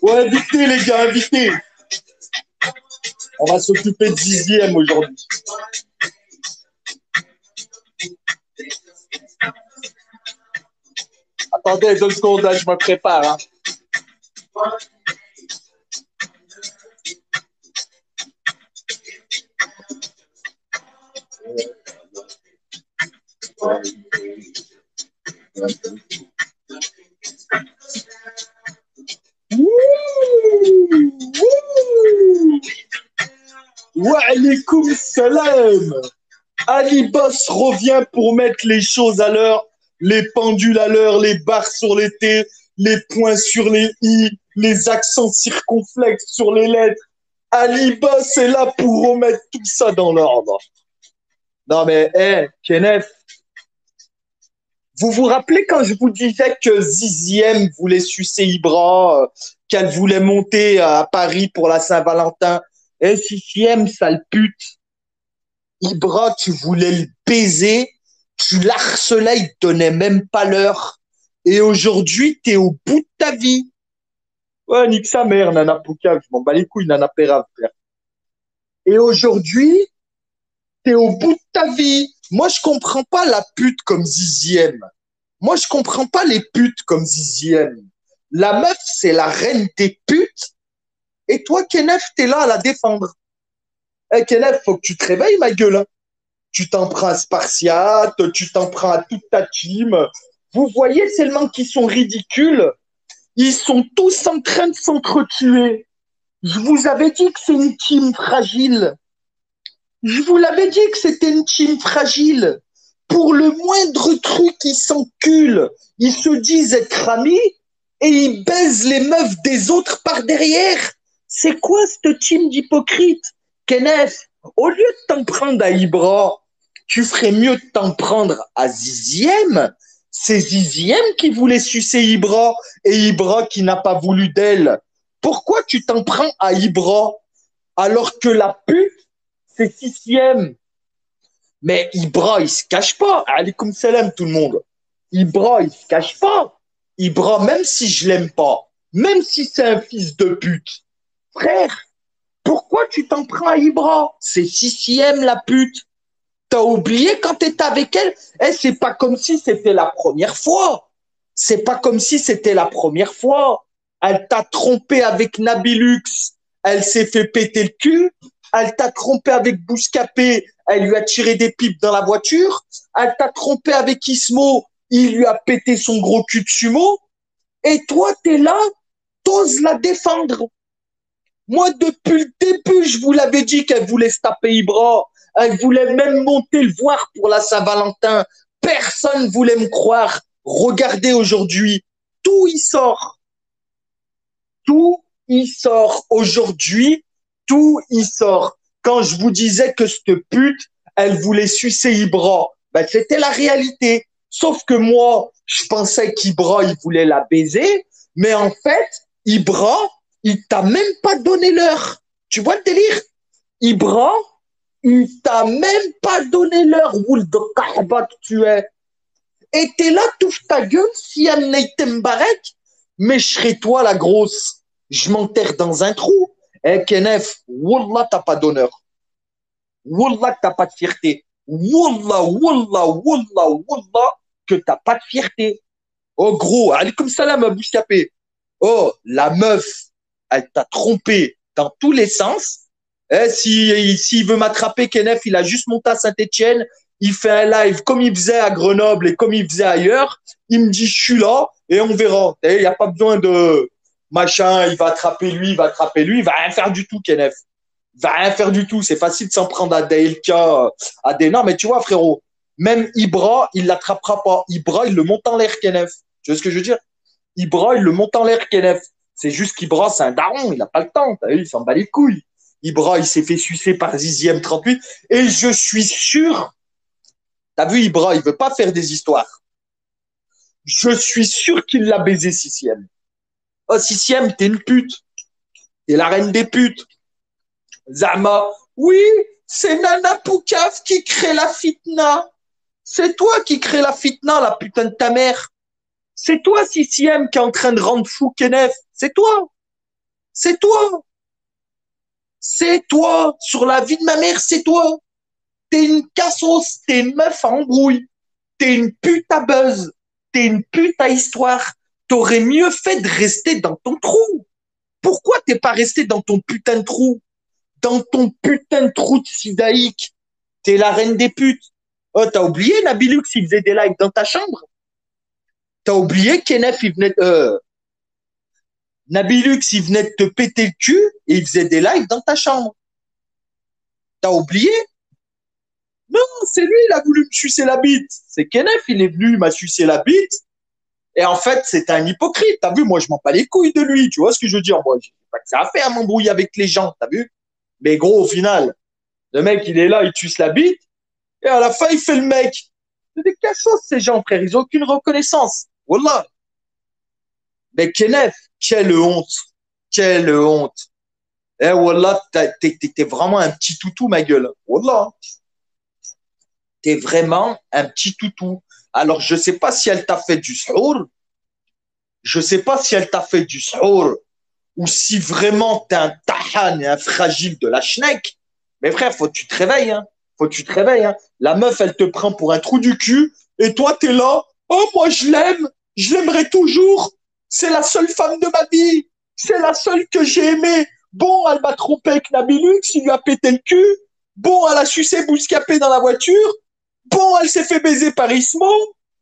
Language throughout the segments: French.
Ouais, invitez les gars, invitez. On va s'occuper de dixième aujourd'hui. Attendez 2 secondes, là, je me prépare. Hein. Wa alaikum salam. Ali Boss revient pour mettre les choses à l'heure, les pendules à l'heure, les barres sur les T, les points sur les I, les accents circonflexes sur les lettres. Ali Boss est là pour remettre tout ça dans l'ordre. Non mais, Kenneth, vous vous rappelez quand je vous disais que Zizième voulait sucer Ibra, qu'elle voulait monter à Paris pour la Saint-Valentin? Zizième, sale pute. Ibra, tu voulais le baiser, tu l'harcelais, il te donnait même pas l'heure. Et aujourd'hui, t'es au bout de ta vie. Ouais, nique sa mère, Nana Pouka, je m'en bats les couilles, Nana Pérave, frère. Et aujourd'hui, t'es au bout de ta vie. Moi, je comprends pas la pute comme Zizième. Moi, je comprends pas les putes comme Zizième. La meuf, c'est la reine des putes. Et toi, Kenneth, t'es là à la défendre. Kenneth, faut que tu te réveilles, ma gueule. Hein. Tu t'en prends à Spartiate, tu t'en prends à toute ta team. Vous voyez seulement qu'ils sont ridicules. Ils sont tous en train de s'entretuer. Je vous avais dit que c'est une team fragile. Je vous l'avais dit que c'était une team fragile. Pour le moindre truc, ils s'enculent. Ils se disent être amis et ils baisent les meufs des autres par derrière. C'est quoi cette team d'hypocrites? Kenneth, au lieu de t'en prendre à Ibra, tu ferais mieux de t'en prendre à Zizième. C'est Zizième qui voulait sucer Ibra et Ibra qui n'a pas voulu d'elle. Pourquoi tu t'en prends à Ibra alors que la pute, c'est Sixième? Mais Ibra, il se cache pas. Alaykoum salam tout le monde. Ibra, il se cache pas. Ibra, même si je l'aime pas, même si c'est un fils de pute, frère, pourquoi tu t'en prends à Ibra? C'est Sixième la pute. T'as oublié quand t'étais avec elle? C'est pas comme si c'était la première fois. C'est pas comme si c'était la première fois. Elle t'a trompé avec Nabilux. Elle s'est fait péter le cul. Elle t'a trompé avec Bouscapé. Elle lui a tiré des pipes dans la voiture. Elle t'a trompé avec Ismo. Il lui a pété son gros cul de sumo. Et toi, t'es là, t'oses la défendre. Moi, depuis le début, je vous l'avais dit qu'elle voulait se taper Ibra. Elle voulait même monter le voir pour la Saint-Valentin. Personne voulait me croire. Regardez aujourd'hui, tout y sort. Tout y sort. Aujourd'hui, tout y sort. Quand je vous disais que cette pute, elle voulait sucer Ibra, ben, c'était la réalité. Sauf que moi, je pensais qu'Ibra, il voulait la baiser. Mais en fait, Ibra, il t'a même pas donné l'heure. Tu vois le délire? Ibra, il t'a même pas donné l'heure, Woul de Kahba que tu es. Et t'es là, touffe ta gueule, si elle n'était Mbarek, mais je serais toi la grosse. Je m'enterre dans un trou. Kenef, Wallah, t'as pas d'honneur. Wallah, t'as pas de fierté. Wallah, Wallah, Wallah, Wallah, que t'as pas de fierté. Oh gros, alaykoum salam à Bouscapé. Oh, la meuf, elle t'a trompé dans tous les sens. S'il veut m'attraper, Kenneth, il a juste monté à Saint-Etienne, il fait un live comme il faisait à Grenoble et comme il faisait ailleurs. Il me dit, je suis là et on verra. Il n'y a pas besoin de machin, il va attraper lui, il va attraper lui. Il va rien faire du tout, Kenneth. Il va rien faire du tout. C'est facile de s'en prendre à des LK, à des... Non, mais tu vois, frérot, même Ibra, il l'attrapera pas. Ibra, il le monte en l'air, Kenneth. Tu vois ce que je veux dire? Ibra, il le monte en l'air, Kenneth. C'est juste qu'Ibra, c'est un daron, il n'a pas le temps. T'as vu, il s'en bat les couilles. Ibra, il s'est fait sucer par Zizième 38. Et je suis sûr, t'as vu, Ibra, il veut pas faire des histoires. Je suis sûr qu'il l'a baisé, Sixième. Oh, Sixième, t'es une pute. T'es la reine des putes. Zama, Oui, c'est Nana Poukaf qui crée la fitna. C'est toi qui crée la fitna, la putain de ta mère. C'est toi, CCM, qui est en train de rendre fou Kenef. C'est toi. C'est toi. C'est toi. Sur la vie de ma mère, c'est toi. T'es une cassos, t'es une meuf à embrouille. T'es une pute à buzz. T'es une pute à histoire. T'aurais mieux fait de rester dans ton trou. Pourquoi t'es pas resté dans ton putain de trou? Dans ton putain de trou de sidaïque. T'es la reine des putes. Oh, t'as oublié, Nabilux, il faisait des lives dans ta chambre? T'as oublié, Kenef, il venait, Nabilux, il venait de te péter le cul et il faisait des lives dans ta chambre. T'as oublié? Non, c'est lui, il a voulu me sucer la bite. C'est Kenef, il est venu, il m'a sucé la bite. Et en fait, c'est un hypocrite. T'as vu, moi, je m'en bats les couilles de lui. Tu vois ce que je veux dire? Moi, j'ai pas que ça à faire à m'embrouiller avec les gens. T'as vu? Mais gros, au final, le mec, il est là, il suce la bite. Et à la fin, il fait le mec. C'est des cachos, ces gens, frère. Ils ont aucune reconnaissance. Wallah. Mais Kenef, quelle honte. Quelle honte. Eh, Wallah, t'es vraiment un petit toutou, ma gueule. Wallah. T'es vraiment un petit toutou. Alors, je sais pas si elle t'a fait du suhour. Je sais pas si elle t'a fait du suhour ou si vraiment t'es un tahan et un fragile de la schneck. Mais frère, faut que tu te réveilles, hein. Faut que tu te réveilles, hein. La meuf, elle te prend pour un trou du cul et toi, t'es là. Oh, moi, je l'aime. Je l'aimerai toujours. C'est la seule femme de ma vie. C'est la seule que j'ai aimée. Bon, elle m'a trompé avec Nabilux, il lui a pété le cul. Bon, elle a sucé Bouscapé dans la voiture. Bon, elle s'est fait baiser par Ismo.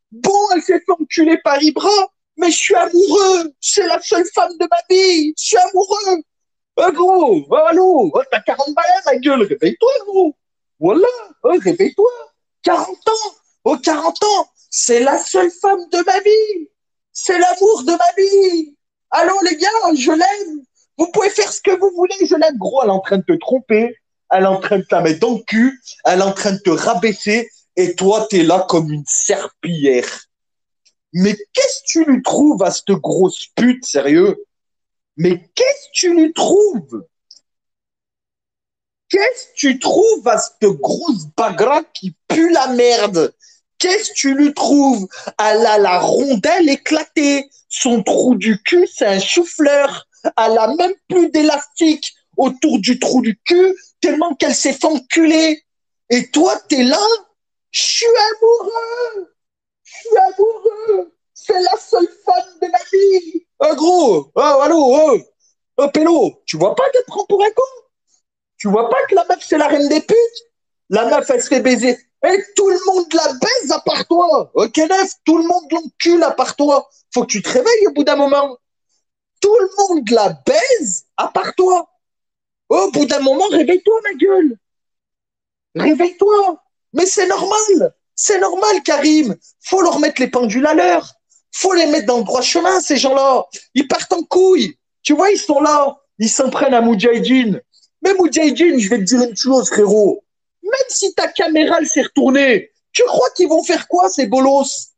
Bon, elle s'est fait enculer par Ibra. Mais je suis amoureux. C'est la seule femme de ma vie. Je suis amoureux. Oh, gros, oh, allô, oh, t'as 40 balais, ma gueule. Réveille-toi, gros. Voilà, oh, réveille-toi. 40 ans. Oh, 40 ans. C'est la seule femme de ma vie. C'est l'amour de ma vie. Allô, les gars, je l'aime. Vous pouvez faire ce que vous voulez, je l'aime. Gros, elle est en train de te tromper. Elle est en train de te la mettre dans le cul. Elle est en train de te rabaisser. Et toi, t'es là comme une serpillière. Mais qu'est-ce que tu lui trouves à cette grosse pute, sérieux? Mais qu'est-ce que tu lui trouves? Qu'est-ce que tu trouves à cette grosse bagra qui pue la merde? Qu'est-ce que tu lui trouves? Elle a la rondelle éclatée. Son trou du cul, c'est un chou-fleur. Elle a même plus d'élastique autour du trou du cul, tellement qu'elle s'est fait enculer. Et toi, t'es là? Je suis amoureux! Je suis amoureux! C'est la seule femme de ma vie! Oh gros! Oh, allô! Oh, oh pélo! Tu vois pas qu'elle te prend pour un con? Tu vois pas que la meuf, c'est la reine des putes? La meuf, elle se fait baiser. Et tout le monde la baise à part toi. Ok, neuf, tout le monde l'encule à part toi. Faut que tu te réveilles au bout d'un moment. Tout le monde la baise à part toi. Au bout d'un moment, réveille-toi, ma gueule. Réveille-toi. Mais c'est normal. C'est normal, Karim. Faut leur mettre les pendules à l'heure. Faut les mettre dans le droit chemin, ces gens-là. Ils partent en couille. Tu vois, ils sont là. Ils s'en prennent à Moudjahidine. Mais Moudjahidine, je vais te dire une chose, frérot. Même si ta caméra elle s'est retournée, tu crois qu'ils vont faire quoi, ces bolos?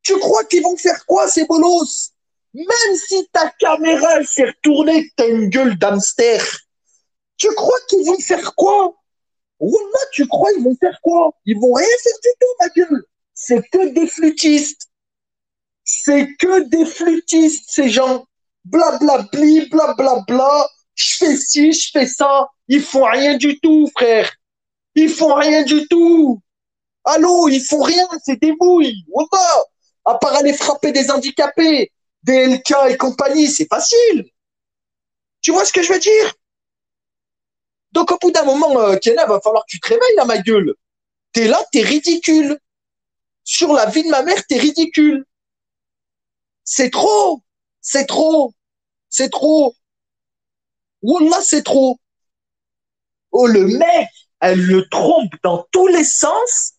Tu crois qu'ils vont faire quoi, ces bolos? Même si ta caméra elle s'est retournée, que t'as une gueule d'hamster, tu crois qu'ils vont faire quoi? Wallah, tu crois ils vont faire quoi? Ils vont rien faire du tout, ma gueule. C'est que des flûtistes. C'est que des flûtistes, ces gens. Blablabli, blablabla. Je fais ci, je fais ça. Ils font rien du tout, frère. Ils font rien du tout. Allô, ils font rien, c'est des bouilles. Wallah. À part aller frapper des handicapés, des LK et compagnie, c'est facile. Tu vois ce que je veux dire? Donc, au bout d'un moment, Kenna, va falloir que tu te réveilles, là, ma gueule. T'es là, t'es ridicule. Sur la vie de ma mère, t'es ridicule. C'est trop. C'est trop. C'est trop. Wallah, c'est trop. Oh, le mec, elle le trompe dans tous les sens.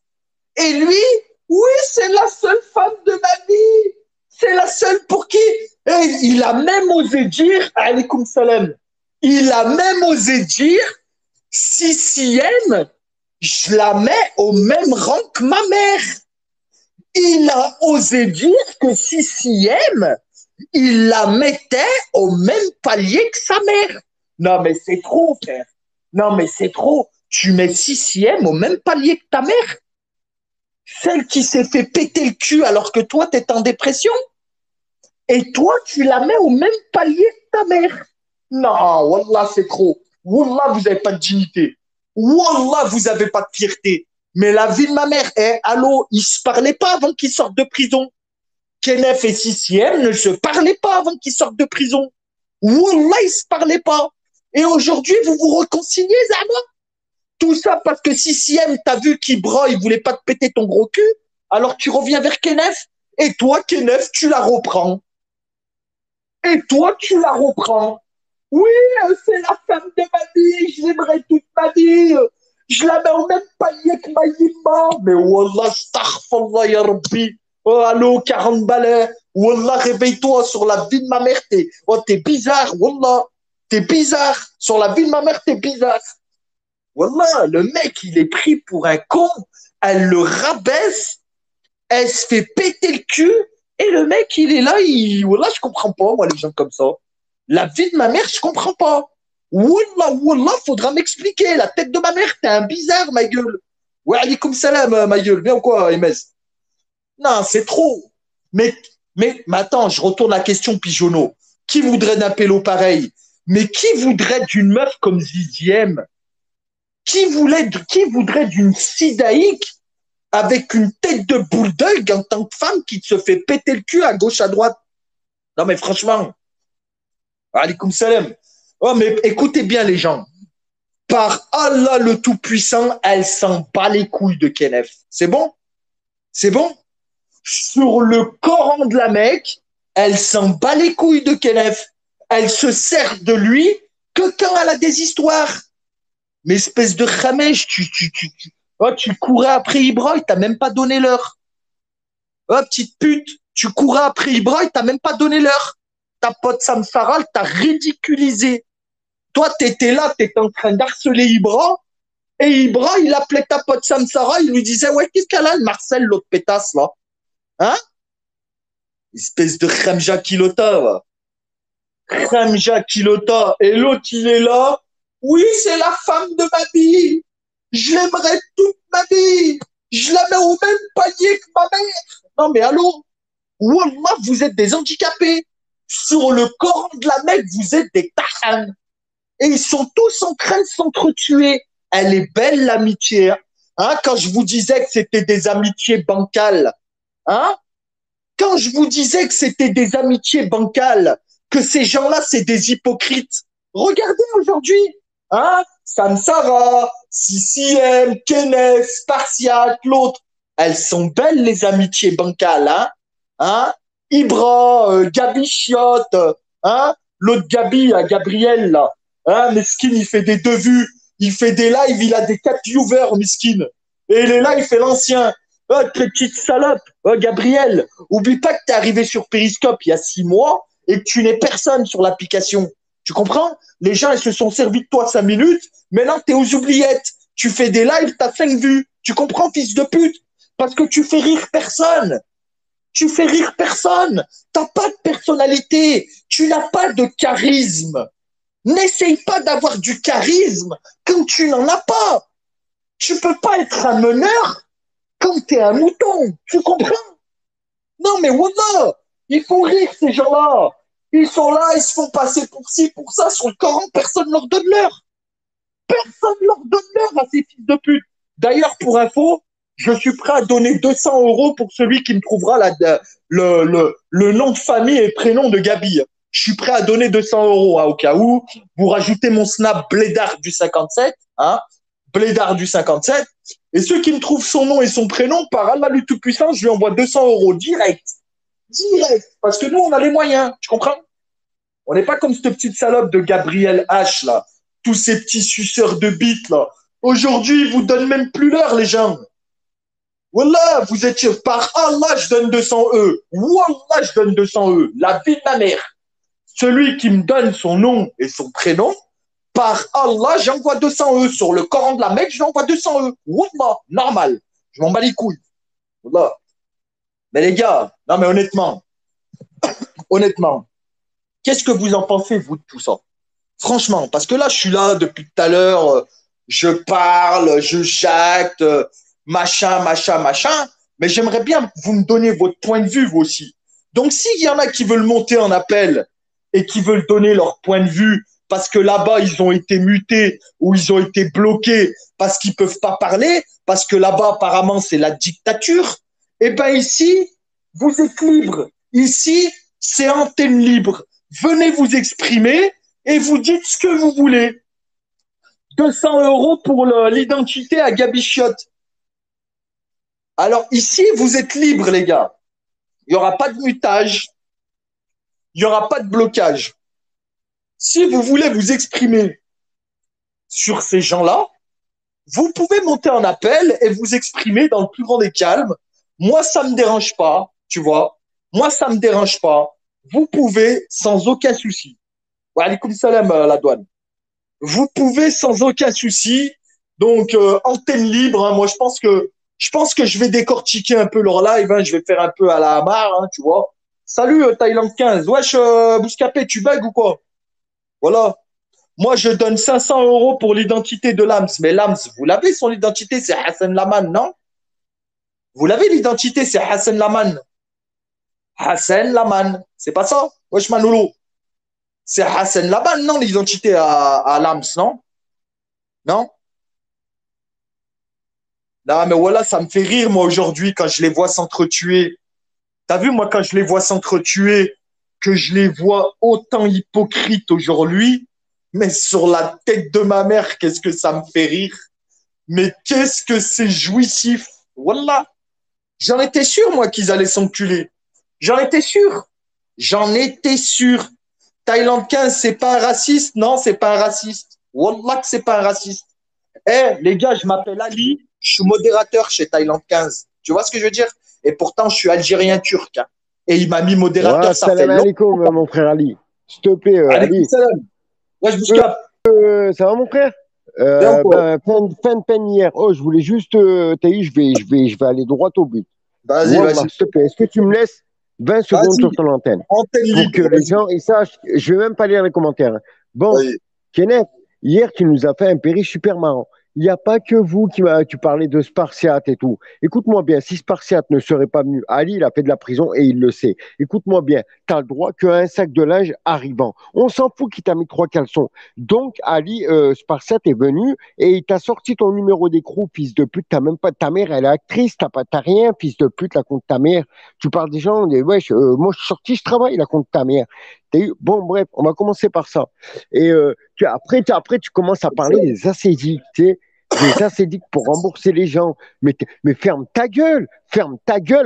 Et lui, oui, c'est la seule femme de ma vie. C'est la seule pour qui. Et il a même osé dire, alaykoum salam, il a même osé dire, sixième, je la mets au même rang que ma mère. Il a osé dire que sixième, il la mettait au même palier que sa mère. Non, mais c'est trop, frère. Non, mais c'est trop. Tu mets sixième au même palier que ta mère. Celle qui s'est fait péter le cul alors que toi, t'es en dépression. Et toi, tu la mets au même palier que ta mère. Non, Wallah, c'est trop. Wallah, vous n'avez pas de dignité. Wallah, vous n'avez pas de fierté. Mais la vie de ma mère, allô, ils se parlaient pas avant qu'ils sortent de prison. Kenneth et Sixième ne se parlaient pas avant qu'ils sortent de prison. Wallah, ils se parlaient pas. Et aujourd'hui, vous vous réconciliez, Zama. Tout ça parce que Sixième, t'as vu qu'il broie, il voulait pas te péter ton gros cul. Alors tu reviens vers Kenneth. Et toi, Kenneth, tu la reprends. Et toi, tu la reprends. Oui, c'est la femme de ma vie, je l'aimerai toute ma vie. Je la mets au même panier que Maïma. Mais Wallah, astaghfirullah, ya Rabbi. Oh, allô, 40 balais. Wallah, réveille-toi sur la vie de ma mère. T'es bizarre, Wallah. T'es bizarre. Sur la vie de ma mère, t'es bizarre. Wallah, le mec, il est pris pour un con. Elle le rabaisse. Elle se fait péter le cul. Et le mec, il est là. Wallah, je comprends pas, moi, les gens comme ça. La vie de ma mère, je comprends pas. Wallah, wallah, faudra m'expliquer. La tête de ma mère, t'es un bizarre, ma gueule. Wa alaikum salam, ma gueule. Bien ou quoi, MS? Non, c'est trop. Mais attends, je retourne la question, Pigeonneau. Qui voudrait d'un pélo pareil? Mais qui voudrait d'une meuf comme Zizième? Qui voudrait d'une sidaïque avec une tête de bulldog en tant que femme qui se fait péter le cul à gauche, à droite? Non, mais franchement, alaikum salam. Oh, mais écoutez bien, les gens. Par Allah le Tout-Puissant, elle s'en bat les couilles de Kenneth. C'est bon? C'est bon? Sur le Coran de la Mecque, elle s'en bat les couilles de Kenneth. Elle se sert de lui que quand elle a des histoires. Mais espèce de khamèche, tu courais après Ibra, il t'a même pas donné l'heure. Oh, petite pute, tu courais après Ibra, il t'a même pas donné l'heure. Ta pote Samsara, elle t'a ridiculisé. Toi, t'étais là, t'étais en train d'harceler Ibra, et Ibra, il appelait ta pote Samsara, il lui disait, ouais, qu'est-ce qu'elle a, le Marcel, l'autre pétasse, là? Hein? Espèce de Khamja Kilota, va. Khamja Kilota. Et l'autre, il est là. Oui, c'est la femme de ma vie. Je l'aimerai toute ma vie. Je la mets au même panier que ma mère. Non, mais allô? Wallah, vous êtes des handicapés. Sur le Coran de la Mecque, vous êtes des tahans. Et ils sont tous en train de s'entretuer. Elle est belle, l'amitié. Hein, quand je vous disais que c'était des amitiés bancales. Hein? Quand je vous disais que c'était des amitiés bancales, que ces gens-là, c'est des hypocrites. Regardez aujourd'hui. Hein? Samsara, CCM, Kenneth, Spartiate, l'autre. Elles sont belles, les amitiés bancales. Hein? Hein? Ibra, Gabi Chiotte, hein? L'autre Gabi, Gabriel, là. Hein, Meskin, il fait des deux vues, il fait des lives, il a des 4 viewers, Meskin. Et il est là, il fait l'ancien. Oh, petite salope, oh, Gabriel, oublie pas que t'es arrivé sur Periscope il y a 6 mois et que tu n'es personne sur l'application. Tu comprends? Les gens, ils se sont servis de toi 5 minutes, maintenant t'es aux oubliettes. Tu fais des lives, t'as 5 vues. Tu comprends, fils de pute? Parce que tu fais rire personne. Tu fais rire personne. T'as pas de personnalité. Tu n'as pas de charisme. N'essaye pas d'avoir du charisme quand tu n'en as pas. Tu peux pas être un meneur quand tu es un mouton. Tu comprends? Non, mais voilà, ils font rire ces gens-là. Ils sont là, ils se font passer pour ci, pour ça. Sur le Coran, personne ne leur donne l'heure. Personne ne leur donne l'heure à ces fils de pute. D'ailleurs, pour info, je suis prêt à donner 200 euros pour celui qui me trouvera le nom de famille et prénom de Gabi. Je suis prêt à donner 200 euros, hein, au cas où. Vous rajoutez mon snap Blédard du 57, hein, Blédard du 57. Et ceux qui me trouvent son nom et son prénom, par Allah le Tout-Puissant, je lui envoie 200 euros direct. Direct. Parce que nous, on a les moyens. Tu comprends? On n'est pas comme cette petite salope de Gabriel H, là. Tous ces petits suceurs de bites, là. Aujourd'hui, ils vous donnent même plus l'heure, les gens. Wallah, vous étiez par Allah, je donne 200 E. Wallah, je donne 200 E. La vie de ma mère. Celui qui me donne son nom et son prénom, par Allah, j'envoie 200 E. Sur le Coran de la Mecque, j'envoie 200 E. Wallah, normal. Je m'en bats les couilles. Wallah. Mais les gars, non mais honnêtement, qu'est-ce que vous en pensez, vous, de tout ça? Franchement, parce que là, je suis là depuis tout à l'heure, je parle, je jacte, machin, machin, machin, mais j'aimerais bien que vous me donniez votre point de vue, vous aussi. Donc, s'il y en a qui veulent monter en appel et qui veulent donner leur point de vue parce que là-bas, ils ont été mutés ou ils ont été bloqués parce qu'ils ne peuvent pas parler, parce que là-bas, apparemment, c'est la dictature, eh bien ici, vous êtes libre. Ici, c'est antenne libre. Venez vous exprimer et vous dites ce que vous voulez. 200 € pour l'identité à Gabichiotte. Alors ici, vous êtes libres, les gars. Il n'y aura pas de mutage. Il n'y aura pas de blocage. Si vous voulez vous exprimer sur ces gens-là, vous pouvez monter en appel et vous exprimer dans le plus grand des calmes. Moi, ça ne me dérange pas, tu vois. Moi, ça ne me dérange pas. Vous pouvez sans aucun souci. Wa alaikum salam, la douane. Vous pouvez sans aucun souci. Donc, antenne libre, hein, moi, je pense que je vais décortiquer un peu leur live. Hein, je vais faire un peu à la Hamar, hein, tu vois. Salut, Thaïlande 15. Wesh, Bouscapé, tu bugs ou quoi? Voilà. Moi, je donne 500 € pour l'identité de Lams. Mais Lams, vous l'avez, son identité, c'est Hassan Laman, non? Vous l'avez, l'identité, c'est Hassan Laman. Hassan Laman. C'est pas ça? Wesh, Manolo. C'est Hassan Laman, non, l'identité à Lams, non? Non? Non, mais voilà, ça me fait rire, moi, aujourd'hui, quand je les vois s'entretuer. T'as vu, moi, quand je les vois s'entretuer, que je les vois autant hypocrites aujourd'hui, mais sur la tête de ma mère, qu'est-ce que ça me fait rire. Mais qu'est-ce que c'est jouissif. Wallah. J'en étais sûr, moi, qu'ils allaient s'enculer. J'en étais sûr. J'en étais sûr. Thaïlande 15, c'est pas un raciste? Non, c'est pas un raciste. Wallah que c'est pas un raciste. Eh, les gars, je m'appelle Ali, je suis modérateur chez Thaïlande 15. Tu vois ce que je veux dire? Et pourtant, je suis algérien turc, hein. Et il m'a mis Ouais, modérateur, ça fait salam longtemps. alaikum, mon frère Ali. S'il te plaît, Allez, Ali. salam. Ouais, je bouscape. Ça va, mon frère? Bien quoi? Fin de peine hier. Oh, je voulais juste, t'as dit, je vais aller droit au but. Vas-y, Wallah, vas-y. s'il te plaît, est-ce que tu me laisses 20 secondes Vas-y. sur ton antenne Antenne pour que libre, les vas-y. gens ils sachent? Je vais même pas lire les commentaires. Bon, Vas-y. Kenneth, hier, tu nous as fait un péri super marrant. Il n'y a pas que vous tu parlais de Spartiate et tout. Écoute-moi bien, si Spartiate ne serait pas venu, Ali, il a fait de la prison et il le sait. Écoute-moi bien, tu n'as le droit qu'à un sac de linge arrivant. On s'en fout qu'il t'a mis 3 caleçons. Donc, Ali, Spartiate est venu et il t'a sorti ton numéro d'écrou, fils de pute. T'as même pas ta mère, elle est actrice, t'as rien, fils de pute, la compte ta mère. Tu parles des gens, wesh, moi je suis sorti, je travaille, la compte ta mère. Bon, bref, on va commencer par ça. Et après, tu commences à parler des assédiques, tu sais, des assédiques pour rembourser les gens. Mais ferme ta gueule,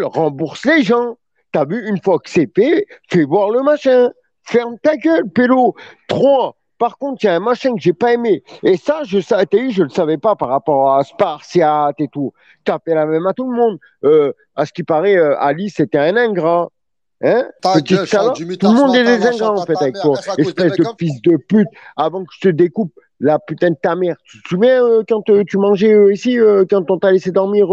rembourse les gens. T'as vu, une fois que c'est fait, fais voir le machin. Ferme ta gueule, pélo. 3. Par contre, il y a un machin que j'ai pas aimé. Et ça, je le savais pas par rapport à Spartiate et tout. T'as fait la même à tout le monde. À ce qui paraît, Ali, c'était un ingrat. Hein? Ta Petite gueule, chante salope. du Tout le mitard ce monde est matin, des là, ingrats chante en à fait ta avec mère. toi. Est-ce à cause des Espèce mecs de comme fils de pute. Avant que je te découpe la putain de ta mère. Tu te souviens quand tu mangeais ici, quand on t'a laissé dormir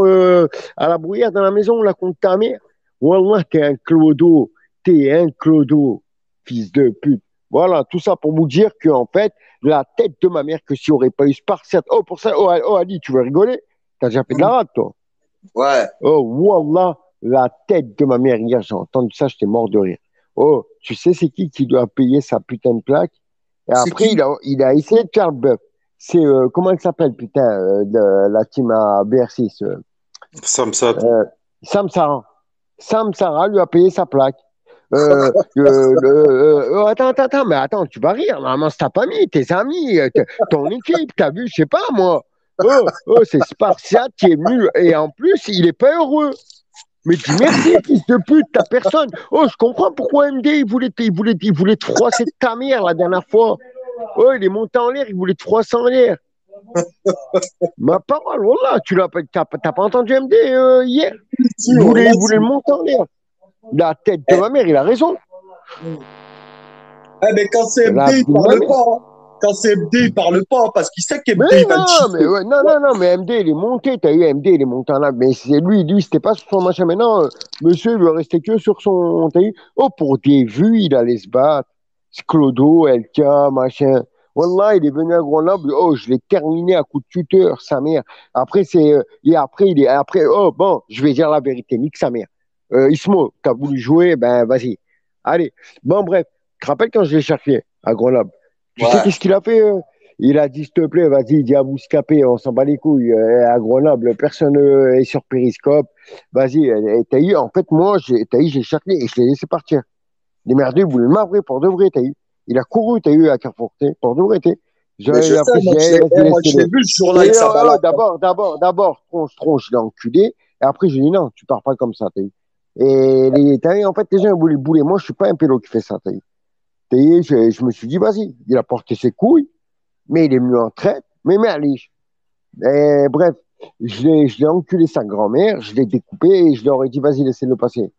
à la bruyère dans la maison, là, contre ta mère? Wallah, t'es un clodo. T'es un clodo, fils de pute. Voilà, tout ça pour vous dire que, en fait, la tête de ma mère, que s'il n'y aurait pas eu Spartiate. Oh, pour ça, oh, Ali, tu veux rigoler? T'as déjà fait de la rate, toi. Ouais. Oh, Wallah, la tête de ma mère, hier, j'ai entendu ça, j'étais mort de rire. Oh, tu sais, c'est qui doit payer sa putain de plaque? Et C'est après, qui? il a essayé de faire le bœuf. C'est, comment il s'appelle, putain, de la team à BR6 Samsat. euh, Sam Sarah. Sam Sarah lui a payé sa plaque. Mais attends, tu vas rire. Normalement, c'est ta famille, tes amis, ton équipe, t'as vu, je sais pas, moi. C'est Spartiate qui est venu. Et en plus, il est pas heureux. Mais dis merci, fils de pute, t'as personne. Oh, je comprends pourquoi MD, il voulait te froisser de ta mère la dernière fois. Oh, il est monté en l'air, il voulait te froisser en l'air. Ma parole, voilà, t'as pas entendu MD hier? Il Sûr, voulait, là, il voulait le monter en l'air. La tête de ma mère, il a raison. eh ben, quand c'est La MD, il vie de ma parle mère. pas, hein. Quand c'est MD, il parle pas parce qu'il sait Mais qu'MD, il va le non, mais chiffrer. ouais, non, mais MD, il est monté. T'as eu MD, il est monté en l'air. Mais c'est lui, c'était pas sur son machin. Maintenant, monsieur, il lui restait que sur son. T'as eu, oh, pour des vues, il allait se battre. Clodo, LK, machin. Wallah, il est venu à Grenoble. Oh, je l'ai terminé à coup de tuteur, sa mère. Après, oh, bon, je vais dire la vérité, nique sa mère. Ismo, t'as voulu jouer, ben, vas-y. Allez. Bon, bref. Tu te rappelles quand je l'ai cherché à Grenoble? Tu sais Ouais. qu'est-ce qu'il a fait? Il a dit, s'il te plaît, vas-y, il dit à Bouscapé, on s'en bat les couilles. À Grenoble, personne est sur Périscope. Vas-y, t'as eu, en fait, moi, t'as eu, j'ai cherché et je l'ai laissé partir. Les merdeux, ils voulaient le mavrer pour de vrai, t'as eu. Il a couru, t'as eu, à Carrefour, pour de vrai, t'es. Mais je sais, Après, j'ai moi, je l'ai laissé-le. vu ce jour-là Et avec sa balade. d'abord, tronche, je l'ai enculé. Et après, j'ai dit non, tu pars pas comme ça, t'as eu. Et t'as eu, en fait, les gens ils voulaient bouler. Moi, je suis pas un pélo qui fait ça, t'as eu. T'as eu, je me suis dit, vas-y, il a porté ses couilles, mais il est venu en traite, mais allez. Et bref, je l'ai enculé sa grand-mère, je l'ai découpé et je leur ai dit, vas-y, laissez-le passer.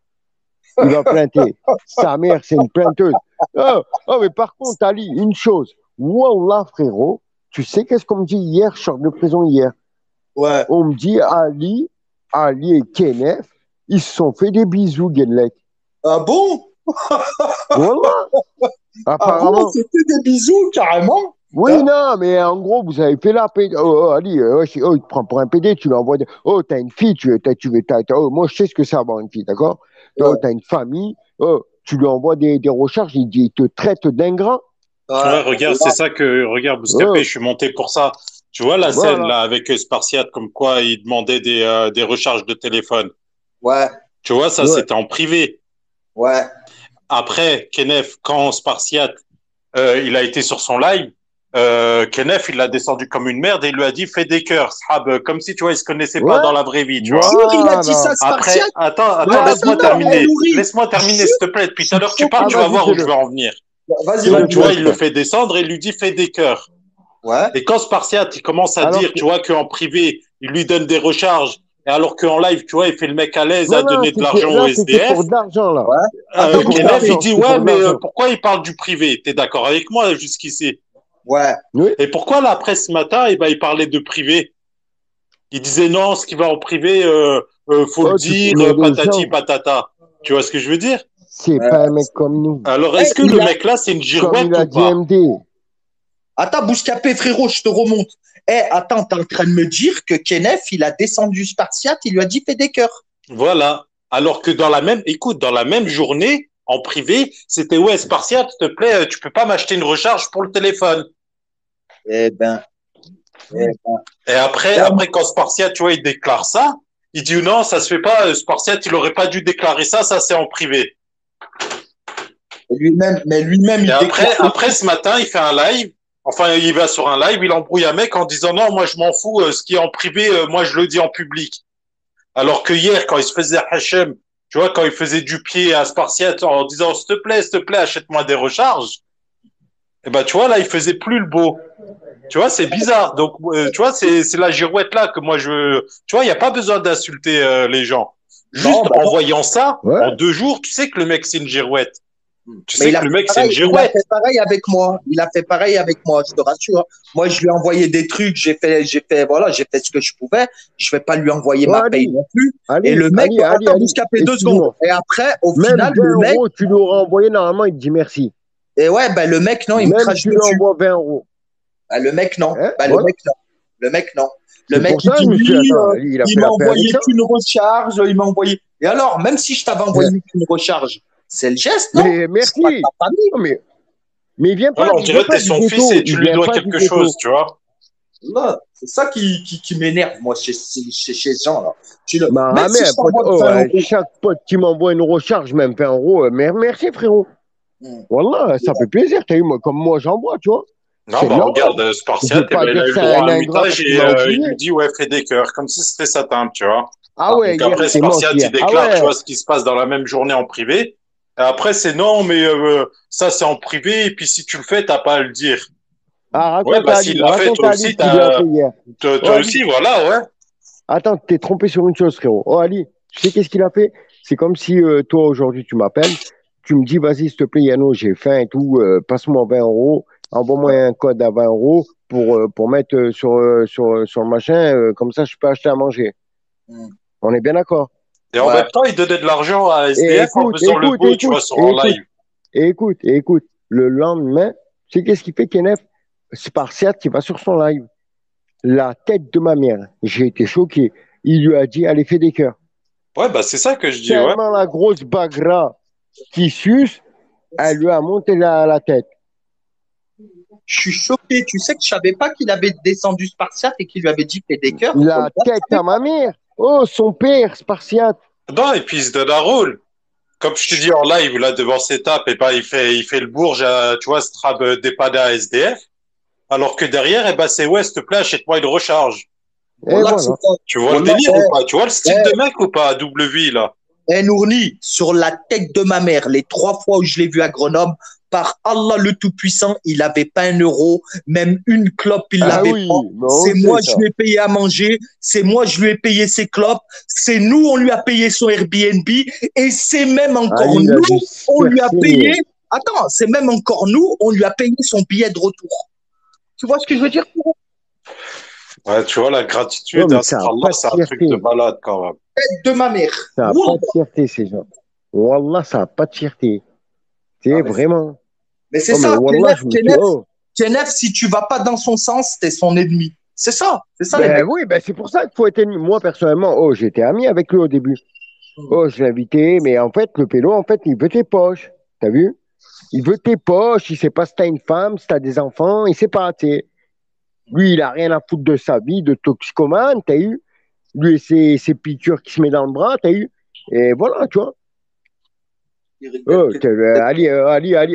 Il va plainter. Sa mère, c'est une plainteuse. Oh, mais par contre, Ali, une chose. Wallah, frérot, tu sais qu'est-ce qu'on me dit hier? Je sors de prison hier. Ouais. On me dit Ali et Kenneth, ils se sont fait des bisous, Genlek. Ah bon? Wallah, Ah bon, apparemment. c'était des bisous, carrément? Oui, Hein? non, mais en gros, vous avez fait la PD. Ali, il te prend pour un PD, tu l'envoies. Oh, t'as une fille, moi, je sais ce que c'est avoir une fille, d'accord? Ouais. T'as une famille, tu lui envoies des recharges, il te traite d'ingrat. Ouais, regarde, c'est ça que, regarde, Bouscapé, Oh, je suis monté pour ça. Tu vois la scène, voilà. là, avec Spartiate, comme quoi il demandait des recharges de téléphone. Ouais, Tu vois, ça, Ouais. c'était en privé. ouais. Après, Kenneth, quand Spartiate, il a été sur son live, Kenneth, il l'a descendu comme une merde et il lui a dit, fais des cœurs, Sahab, comme si, tu vois, il se connaissait pas Ouais. dans la vraie vie, tu vois. Jure, il a dit ça, Voilà. Après, Spartiate? attends, Ouais, laisse-moi attends, terminer. Nourri. Laisse-moi terminer, s'il te plaît. Depuis tout à l'heure, tu parles, Ah, tu vas vas-y, voir où je fais-le. veux en venir. Vas-y, Fais-le, Donc, vas-y, tu vois, fais-le. il le fait descendre et il lui dit, fais des cœurs. Ouais. Et quand Spartiate, il commence à Alors dire, que... tu vois, qu'en privé, il lui donne des recharges, et alors qu'en live, tu vois, il fait le mec à l'aise à Non, donner de l'argent au là, c'était SDF, pour de l'argent, là. Ouais. C'était Attends, pour de Kenneth, il l'argent, dit, c'était ouais, pour de mais l'argent. pourquoi il parle du privé? T'es d'accord avec moi jusqu'ici? Ouais. Oui. Et pourquoi là, après ce matin, eh ben, il parlait de privé? Il disait non, ce qui va en privé, faut le Oh, dire, mais les patati gens, patata. Tu vois ce que je veux dire? c'est Ouais. pas un mec comme nous. Alors, Eh, est-ce que il le a... mec là, c'est une Comme il girouette a ou dit pas? MD. Attends, Bouscapé, frérot, je te remonte. Eh, attends, t'es en train de me dire que Kenneth, il a descendu Spartiate, il lui a dit fais des cœurs. Voilà. Alors que écoute, dans la même journée, en privé, c'était ouais, Spartiate, s'il te plaît, tu peux pas m'acheter une recharge pour le téléphone. Eh ben, eh ben. Et après, quand Spartiate, tu vois, il déclare ça, il dit non, ça se fait pas, Spartiate, il aurait pas dû déclarer ça, ça c'est en privé. Mais lui-même, Et il déclare. après, ce matin, il fait un live. Enfin, il va sur un live, il embrouille un mec en disant non, moi je m'en fous, ce qui est en privé, moi je le dis en public. Alors que hier, quand il se faisait Hachem, tu vois, quand il faisait du pied à Spartiate en disant s'il te plaît, achète-moi des recharges, et ben tu vois, là, il faisait plus le beau. Tu vois, c'est bizarre. Donc, tu vois, c'est la girouette là que moi je. Tu vois, il n'y a pas besoin d'insulter les gens. Non, Juste bah en non. voyant ça, Ouais. en 2 jours, tu sais que le mec, c'est une girouette. Tu Mais sais que le mec, c'est une il a girouette. fait pareil avec moi. Il a fait pareil avec moi, je te rassure. Moi, je lui ai envoyé des trucs, voilà, j'ai fait ce que je pouvais. Je vais pas lui envoyer Oh, ma paye Ali, non plus. Et Ali, le mec, Ali, attends, Bouscapé, 2 secondes. excuse-moi. Et après, au Même final, 20 le mec, euros, tu lui auras envoyé, normalement, il te dit merci. et ouais, ben, le mec, non, il me Même crache tu lui dessus. envoies 20 euros. Ben, le mec, non. Hein? Ben, le Voilà. mec, non. Le mec, non. Le C'est mec, pour il ça, dit monsieur, oui, attends, il a il fait m'a la paix avec envoyé ça. qu'une recharge, il m'a envoyé. Et alors, même si je t'avais envoyé qu'une recharge, c'est le geste, non? Mais C'est pas merci. ta famille. Non, mais il vient Non, pas, on il vient dirait que pas t'es du son fils ghetto. et tu Il lui vient dois pas du quelque ghetto. chose, tu vois. Là, c'est ça qui m'énerve, moi, chez ces gens, là. Ma Même si ramée, je un pote, t'envoie 20 euros. chaque pote qui m'envoie une recharge, même 20 euros, merci frérot. Wallah, ça fait plaisir. T'as eu, comme moi, j'envoie, tu vois. Non, C'est bah normal. regarde, Je Spartiate, vais eh pas ben, il dire a que eu le c'est droit un à un ingrat mutage parce qu'il et m'a il lui oublié. dit ouais, fais des cœurs, comme si c'était sa tante, tu vois. Ah ouais, Donc hier, après, c'est moche Spartiate, il hier. Ah déclare, tu ouais. vois, ce qui se passe dans la même journée en privé. Et après, c'est non, mais ça, c'est en privé, et puis si tu le fais, t'as pas à le dire. Ah, Ouais, bah s'il l'a fait, raconte toi à Ali aussi, ce qu'il lui a fait hier. toi Oh Ali, aussi, voilà, ouais. attends, t'es trompé sur une chose, frérot. Oh Ali, tu sais qu'est-ce qu'il a fait? C'est comme si toi, aujourd'hui, tu m'appelles, tu me dis, vas-y, s'il te plaît, Yano, j'ai faim et tout, passe-moi 20 euros, envoie-moi un code à 20 euros pour mettre sur le machin, comme ça, je peux acheter à manger. Mm. On est bien d'accord? Et en Ouais. même temps, il donnait de l'argent à Et SDF en faisant le beau, tu vois, sur en live. écoute. Le lendemain, tu sais qu'est-ce qu'il fait, Kenneth? Spartiate qui va sur son live. La tête de ma mère. J'ai été choqué. Il lui a dit, allez, fais des cœurs. Ouais, bah c'est ça que je dis, ouais. Tellement la grosse bagra qui suce, elle lui a monté la tête. Je suis choqué. Tu sais que je savais pas qu'il avait descendu Spartiate et qu'il lui avait dit fais des cœurs. La tête à ma mère. Oh, son père, Spartiate. Non, et puis il se donne un rôle. Comme je te dis en live, là, devant ses tapes, et ben, il fait le bourge, tu vois, Strab dépanné à SDF. Alors que derrière, eh ben, c'est ouais, s'il te plaît, achète-moi une recharge. Et Voilà, voilà. c'est ça. Tu vois le Voilà, délire ou pas? Tu vois le style de mec ou pas, à double vie, là? Nourni, sur la tête de ma mère, les 3 fois où je l'ai vu à Grenoble, par Allah le Tout-Puissant, il n'avait pas 1 euro, même une clope, il Ah l'avait oui, pas. mais on C'est sait moi, ça. je lui ai payé à manger, c'est moi, je lui ai payé ses clopes, c'est nous, on lui a payé son Airbnb, et c'est même encore Ali, il a dû nous, se on faire lui a saigner. payé, attends, c'est même encore nous, on lui a payé son billet de retour. Tu vois ce que je veux dire? Ouais, tu vois, la gratitude, Non, mais hein, ça n'a subhanallah, pas de c'est un truc de fierté. malade, quand même. Tête de ma mère. Ça n'a Wallah. pas de fierté, ces gens. Wallah, ça n'a pas de fierté. C'est Ah, vraiment. mais c'est Oh, mais ça, Wallah, je me suis. Oh. Kenef, si tu vas pas dans son sens, t'es son ennemi. C'est ça les Ben mecs. oui, ben c'est pour ça qu'il faut être ennemi. Moi, personnellement, oh, j'étais ami avec lui au début. Oh, je l'ai invité, mais en fait, le pélo, en fait, il veut tes poches. T'as vu? Il veut tes poches, il sait pas si t'as une femme, si t'as des enfants, il sait pas, tu sais. Lui, il a rien à foutre de sa vie de toxicomane, t'as eu? Lui et ses piqûres qui se met dans le bras, t'as eu? Et voilà, tu vois. Oh, Ali,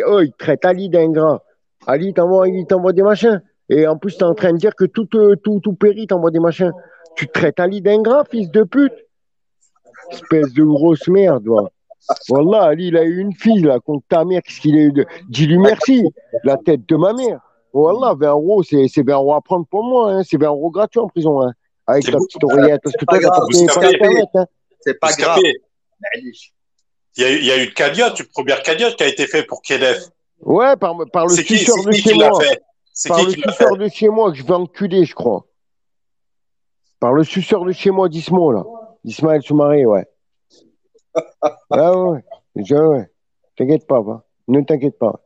oh, il traite Ali d'ingrat. Ali, il t'envoie des machins. Et en plus, t'es en train de dire que tout périt, t'envoie des machins. Tu traites Ali d'ingrat, fils de pute. Espèce de grosse merde, va. Wallah, Ali, il a eu une fille, là, contre ta mère. Qu'est-ce qu'il a eu de. Dis-lui merci. La tête de ma mère. Wallah, 20 euros, c'est 20 euros à prendre pour moi, hein. C'est 20 euros gratuits en prison, hein. Avec ta petite oreillette. Parce que toi, t'as pas payé par Internet, hein. C'est pas grave. Il y a eu une cagnotte, une première cagnotte qui a été faite pour Kenef. Ouais, par le C'est qui, suceur c'est de qui chez qui l'a moi. fait? C'est Par qui le qui l'a fait? suceur de chez moi que je vais enculer, je crois. Par le suceur de chez moi d'Ismo, là. Ismaël Soumaré, ouais. Ah ouais, ouais. T'inquiète pas, va. Ne t'inquiète pas.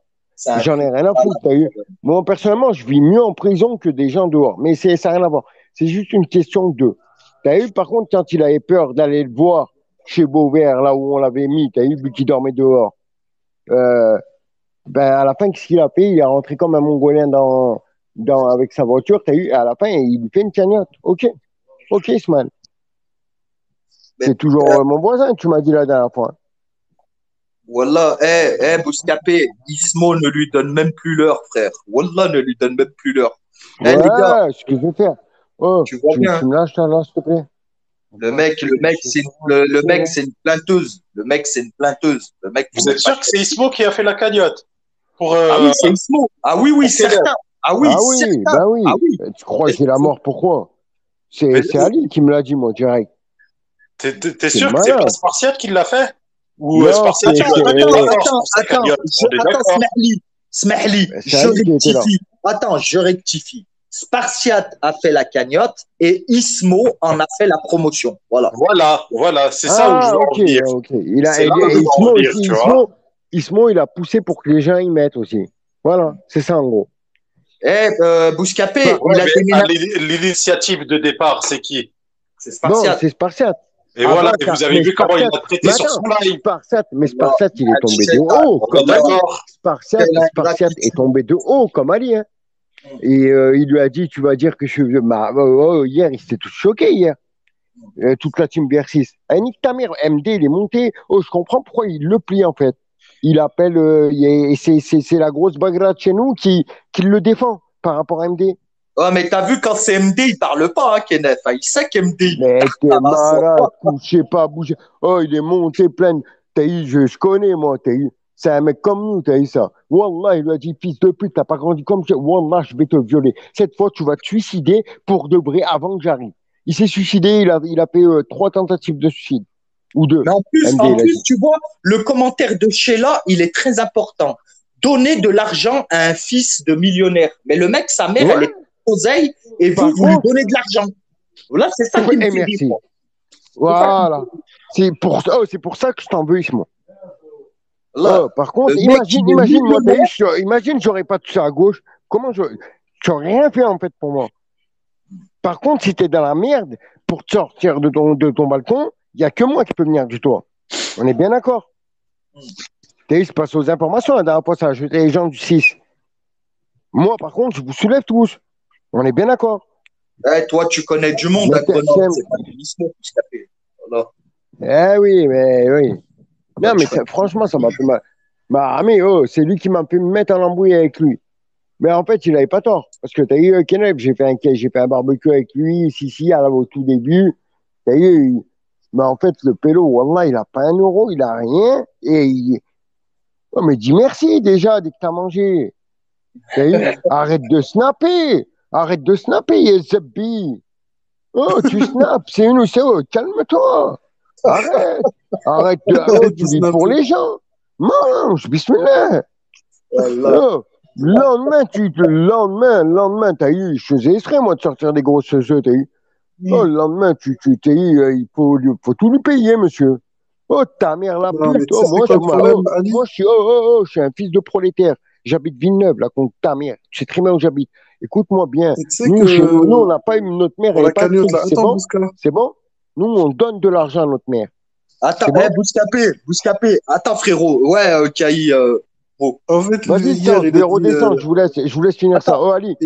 J'en ai rien à foutre, t'as eu. Moi, personnellement, je vis mieux en prison que des gens dehors. Mais ça n'a rien à voir. C'est juste une question de. T'as eu, par contre, quand il avait peur d'aller le voir chez Beauvert, là où on l'avait mis, t'as eu, vu qu'il dormait dehors. Ben, à la fin, qu'est-ce qu'il a fait? Il est rentré comme un Mongolien avec sa voiture, t'as eu, à la fin, il lui fait une cagnotte. Ok, Ismaël. C'est toujours mon voisin, tu m'as dit la dernière fois. Wallah, Bouscapé, Ismo ne lui donne même plus l'heure, frère. Wallah ne lui donne même plus l'heure. Ouais, les gars, ce que je vais faire. Oh, tu vois bien. tu me lâches là, s'il te plaît. Le mec, c'est une plainteuse. Le mec, c'est une plainteuse. Le mec, Vous êtes sûr que c'est Ismo qui a fait la cagnotte? Ah oui, c'est Ismo. Ah oui, certain. Ah oui, certain. Bah oui. Ah oui. Tu crois que j'ai la mort, pourquoi? C'est Ali qui me l'a dit, moi, direct. T'es sûr que c'est pas Spartiate qui l'a fait? Ou Non, Spartiate qui l'a fait? Attends, Smahli, je rectifie. Attends, je rectifie. Spartiate a fait la cagnotte et Ismo en a fait la promotion. Voilà, c'est ça où je veux en venir. Ok. Ismo, il a poussé pour que les gens y mettent aussi. Voilà, c'est ça en gros. Bouscapé, l'initiative de départ, c'est qui? C'est Spartiate. Non, c'est Spartiate. Et voilà, et vous avez vu comment il a traité sur son live. Spartiate, il est tombé de haut, comme Ali. Spartiate est tombé de haut, comme Ali. Hein. Et il lui a dit, tu vas dire que je suis vieux. Hier, il s'était tout choqué, hier. Toute la team BR6. Nique ta mère, MD, il est monté. Oh, je comprends pourquoi il le plie, en fait. Il appelle, c'est la grosse bagarre de chez nous qui le défend par rapport à MD. Oh, mais t'as vu, quand c'est MD, il parle pas, hein, Kenneth. Il sait qu'MD. Mais t'es malade, couchez pas, bougez. Oh, il est monté plein. T'as eu, je connais, moi, t'as eu. C'est un mec comme nous, t'as eu ça. Wallah, il lui a dit, fils de pute, t'as pas grandi comme ça. Wallah, je vais te violer. Cette fois, tu vas te suicider pour de vrai avant que j'arrive. Il s'est suicidé, il a fait 3 tentatives de suicide. Ou 2. Mais en plus, tu vois, le commentaire de Sheila, il est très important. Donner de l'argent à un fils de millionnaire. Mais le mec, sa mère, elle est oseille et vous lui donnez de l'argent. Voilà, c'est ça qui me fait merci. Voilà. C'est pour ça que je t'en veux, Ismo. Par contre, imagine, moi, imagine, j'aurais pas tout ça à gauche. Tu n'as rien fait, en fait, pour moi. Par contre, si tu es dans la merde, pour te sortir de ton balcon, il n'y a que moi qui peux venir du toit. On est bien d'accord. T'as vu, je passe aux informations. La dernière fois, ça a ajouté les gens du 6. Moi, par contre, je vous soulève tous. On est bien d'accord. Toi, tu connais du monde à Grenoble. C'est pas du Lisbonne, voilà. Eh oui, mais oui. Non, mais franchement, ça m'a fait mal. Bah, mais c'est lui qui m'a fait me mettre en embrouille avec lui. Mais en fait, il n'avait pas tort. Parce que tu as eu Keneb, j'ai fait un barbecue avec lui, ici, au tout début. Tu as eu. Mais en fait, le pélo, wallah, il n'a pas un euro, il n'a rien. Oh, mais dis merci déjà dès que tu as mangé. T'as eu. Arrête de snapper. Arrête de snapper, Yezebbi. Oh, tu snaps, c'est une ou c'est autre. Calme-toi. Arrête. Arrête de. Tu vis pour les gens. Mange, bismillah. Oh. Le lendemain, t'as eu, je faisais exprès, moi, de sortir des grosses œufs, t'as eu. Oh, le lendemain, t'as eu, il faut tout lui payer, monsieur. Oh, ta mère, la pute. Oh, moi, je suis un fils de prolétaire. J'habite Villeneuve, là, contre ta mère. Tu sais très bien où j'habite. Écoute-moi bien. Nous, on n'a pas eu notre mère. Elle est pas c'est bon? C'est bon? Nous, on donne de l'argent à notre mère. Attends, Bouscapé. Attends, frérot. Ouais, Kaï. En fait, vas-y, redescends, je vous laisse finir ça. Oh, Ali, je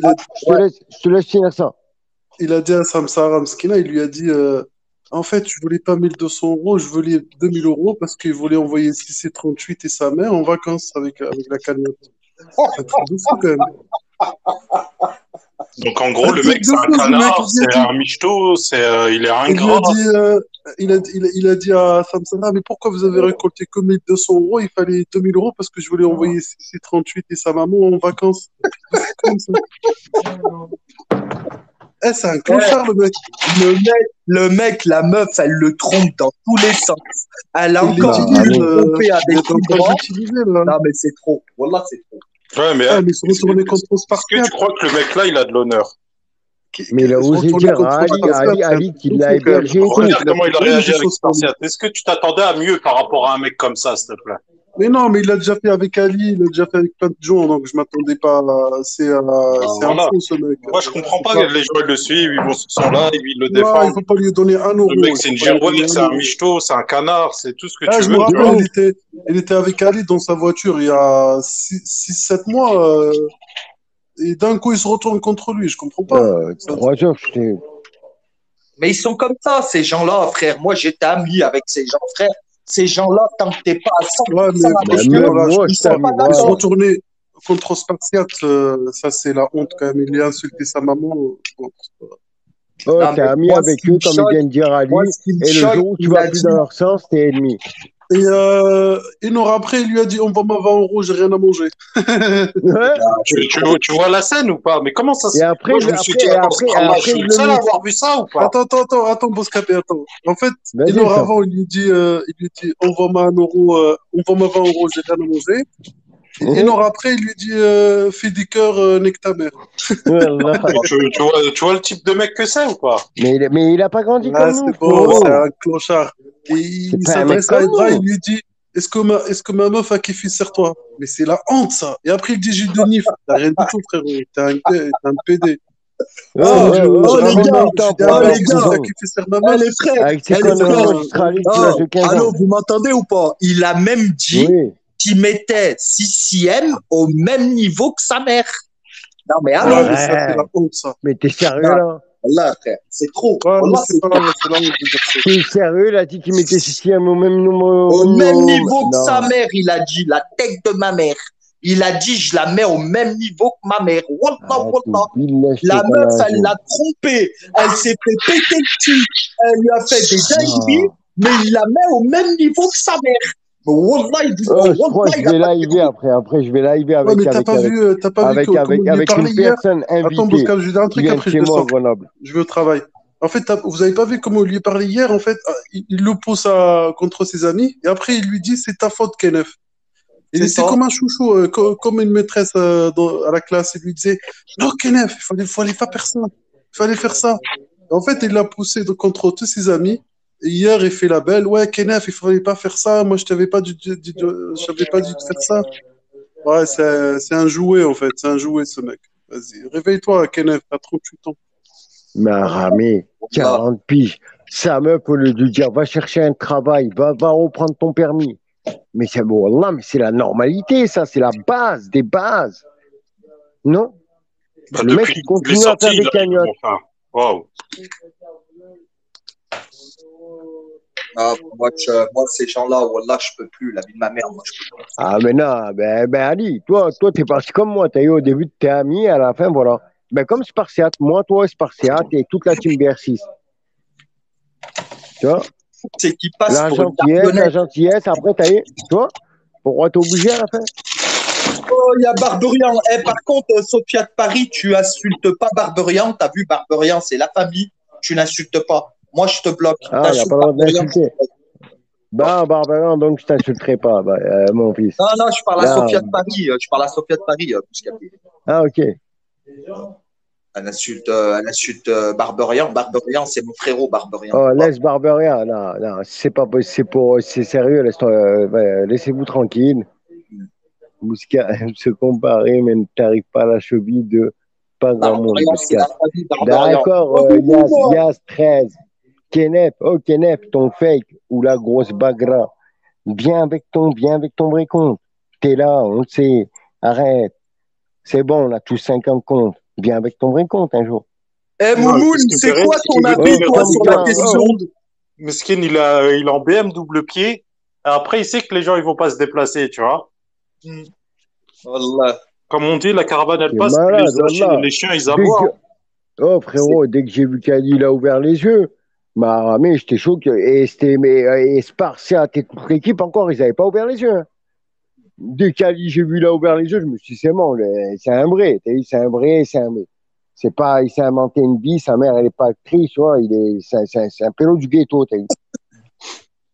te laisse finir ça. Il a dit à Samsara Mskina, il lui a dit en fait, je voulais pas 1200 euros, je voulais 2000 euros parce qu'il voulait envoyer CC38 et sa mère en vacances avec la cagnotte. C'est un truc de fou, quand même. Donc en gros, le mec, c'est un canard, c'est un michto, il est ingrat. Il a dit à Samsana, mais pourquoi vous avez récolté que 1200 euros? Il fallait 2000 euros parce que je voulais envoyer CC38 et sa maman en vacances. C'est comme ça. C'est un clochard, le mec. Le mec, la meuf, elle le trompe dans tous les sens. Elle a encore trompé avec Non, mais c'est trop. Voilà, c'est trop. Ouais, mais ils sont retournés contre Est-ce que tu crois que le mec là, il a de l'honneur? Mais il a osé dire à Ali qu'il l'a hébergé. Regarde comment il a réagi avec Spartiate. Est-ce que tu t'attendais à mieux par rapport à un mec comme ça, s'il te plaît? Mais non, mais il l'a déjà fait avec Ali, il l'a déjà fait avec plein de gens, donc je m'attendais pas à... C'est un fou, ce mec. Moi, je comprends pas que les gens ils le suivent, ils vont sur son live, ils le défendent. Non, il faut pas lui donner 1 euro. Le mec, c'est une girouette, c'est un michto, c'est un canard, c'est tout ce que tu veux. Je me rappelle, il était avec Ali dans sa voiture il y a 6-7 mois, et d'un coup, il se retourne contre lui, je comprends pas. 3 heures, je Mais ils sont comme ça, ces gens-là, frère. Moi, j'étais ami avec ces gens, frère. Ces gens-là, tant que t'es pas à 100% avec eux, ils sont pas d'accord. Se retourner contre Spartiate, ça c'est la honte quand même. Il a insulté sa maman. T'es ami avec eux, comme il vient de dire Ali, et le jour où tu vas plus dans leur sens, t'es ennemi. Et 1 heure après, il lui a dit on va m'en 20 euros, j'ai rien à manger. Tu vois la scène ou pas? Mais comment ça se fait? Et après, je suis le seul à avoir vu ça ou pas? Attends, Bouscapé, attends. En fait, 1 heure avant, il lui dit envoie-moi 1 euro, envoie-moi 20 euros, j'ai rien à manger. Et 1 heure après, il lui dit fais des cœurs, nique ta mère. tu vois le type de mec que c'est ou pas? Mais il a pas grandi comme nous. C'est bon, c'est un clochard. Et il s'adresse à Edra, il lui dit est-ce que ma meuf a kiffé sur toi? Mais c'est la honte, ça. Et après, il dit j'ai de nif. T'as rien du tout, frérot. T'es un PD. Les gars, allô, vous m'entendez ou pas? Il a même dit qu'il mettait 6e au même niveau que sa mère. Non, mais alors. Ça, c'est la honte, ça. Mais t'es sérieux, là? Là, frère, c'est trop. T'es sérieux, il a dit qu'il mettait 6e au même niveau. Au même niveau que sa mère, il a dit, la tête de ma mère. Il a dit, je la mets au même niveau que ma mère. Wallah. La meuf, elle l'a trompé. Elle s'est fait péter dessus. Elle lui a fait des dingueries, mais il la met au même niveau que sa mère. Wallah, je crois que je vais liver après. Je vais liver avec, mais t'as pas vu avec une personne invitée. Attends, Bouscap, je vais dire un truc après, je vais au travail. En fait, vous avez pas vu comment il lui parlait hier, en fait, il le pousse contre ses amis, et après, il lui dit, c'est ta faute, Kenneth. Il était comme un chouchou, comme une maîtresse à la classe. Il lui disait, non, Kenneth, il fallait pas faire ça. Il fallait faire ça. En fait, il l'a poussé contre tous ses amis. Et hier, il fait la belle. Ouais, Kenneth, il fallait pas faire ça. Moi, je t'avais pas dit de faire ça. Ouais, c'est un jouet, en fait. C'est un jouet, ce mec. Vas-y, réveille-toi, Kenneth, t'as 38 ans. Mais Ramé, 40 piges. Sa meuf, au lieu de lui dire, va chercher un travail, va reprendre ton permis. Mais c'est bon, Allah, mais c'est la normalité, ça, c'est la base des bases. Non? Bah, Le mec, depuis il qu'il est continue à faire sorti, des là, cagnottes. enfin, waouh. Moi, ces gens-là, Wallah, je peux plus. La vie de ma mère, moi, je peux plus. Ah, mais non, ben Ali, toi, t'es parti comme moi. T'as eu au début, t'es ami, à la fin, voilà. Ben, comme Spartiate, moi, toi, Spartiate et toute la team BR6. Tu vois? C'est qui passe pour une La marionnette. gentillesse, après, t'as eu, tu vois? Pourquoi t'es obligé à la fin? Oh, il y a Barberian. Par contre, Sophia de Paris, tu insultes pas Barberian. T'as vu, Barberian, c'est la famille. Tu n'insultes pas. Moi, je te bloque. Ah, il n'y a T'insultes pas le droit Barberian. d'insulter. Ben, Barbara, donc je t'insulterai pas, mon fils. Non, je parle à Là, Sophia de Paris. Je parle à Sophia de Paris, Bouscapé. ah, ok. Elle insulte Barberian. Barberian, c'est mon frérot, Barberian. Oh, laisse Barberia, non, c'est pas c'est sérieux, laissez-vous tranquille. Mousca aime se comparer, mais ne t'arrive pas à la cheville de pas grand monde, Barberian, c'est Mousca. la famille, Barberian. D'accord, Yas 13. Kenef, oh Kenef, ton fake, ou la grosse bagra. Viens avec ton vrai compte. T'es là, on le sait. Arrête. C'est bon, on a tous 50 comptes. Viens avec ton vrai compte un jour. Moumoun, c'est quoi ton avis, toi, sur la question? Meskin, il est en BM double pied. Après, il sait que les gens, ils vont pas se déplacer, tu vois. Wallah. Comme on dit, la caravane, elle T'es passe, malade, puis wallah. les chiens, ils aboient. Oh frérot, dès que j'ai vu qu'Ali il a ouvert les yeux, mais j'étais choqué. Et Spartiate et toute l'équipe encore, ils n'avaient pas ouvert les yeux. Hein. Dès qu'Ali, j'ai vu il a ouvert les yeux, je me suis dit, c'est bon, c'est un vrai. C'est un vrai, c'est un vrai. C'est pas, il s'est inventé une vie, sa mère, elle n'est pas actrice, tu vois, c'est un pélo du ghetto, t'as vu.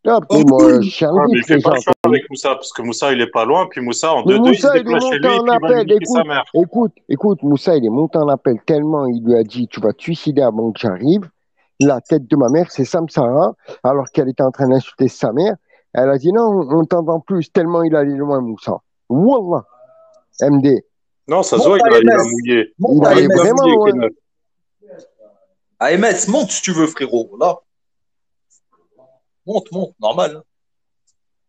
Ah, moi, je Ah, mais il fait pas le choix avec Moussa, parce que Moussa, il est pas loin, puis Moussa, en 2-2, il se déplace chez lui, et puis il va lui niquer sa mère. Écoute, Moussa, il est monté en appel tellement, il lui a dit, tu vas te suicider avant que j'arrive. La tête de ma mère, c'est Samsara, alors qu'elle était en train d'insulter sa mère. Elle a dit, non, on t'entend plus, tellement il allait loin, Moussa. Wallah, MD. Non, ça se voit, il a mouillé. Il allait vraiment loin. AMS, monte si tu veux, frérot. Là. Monte, normal.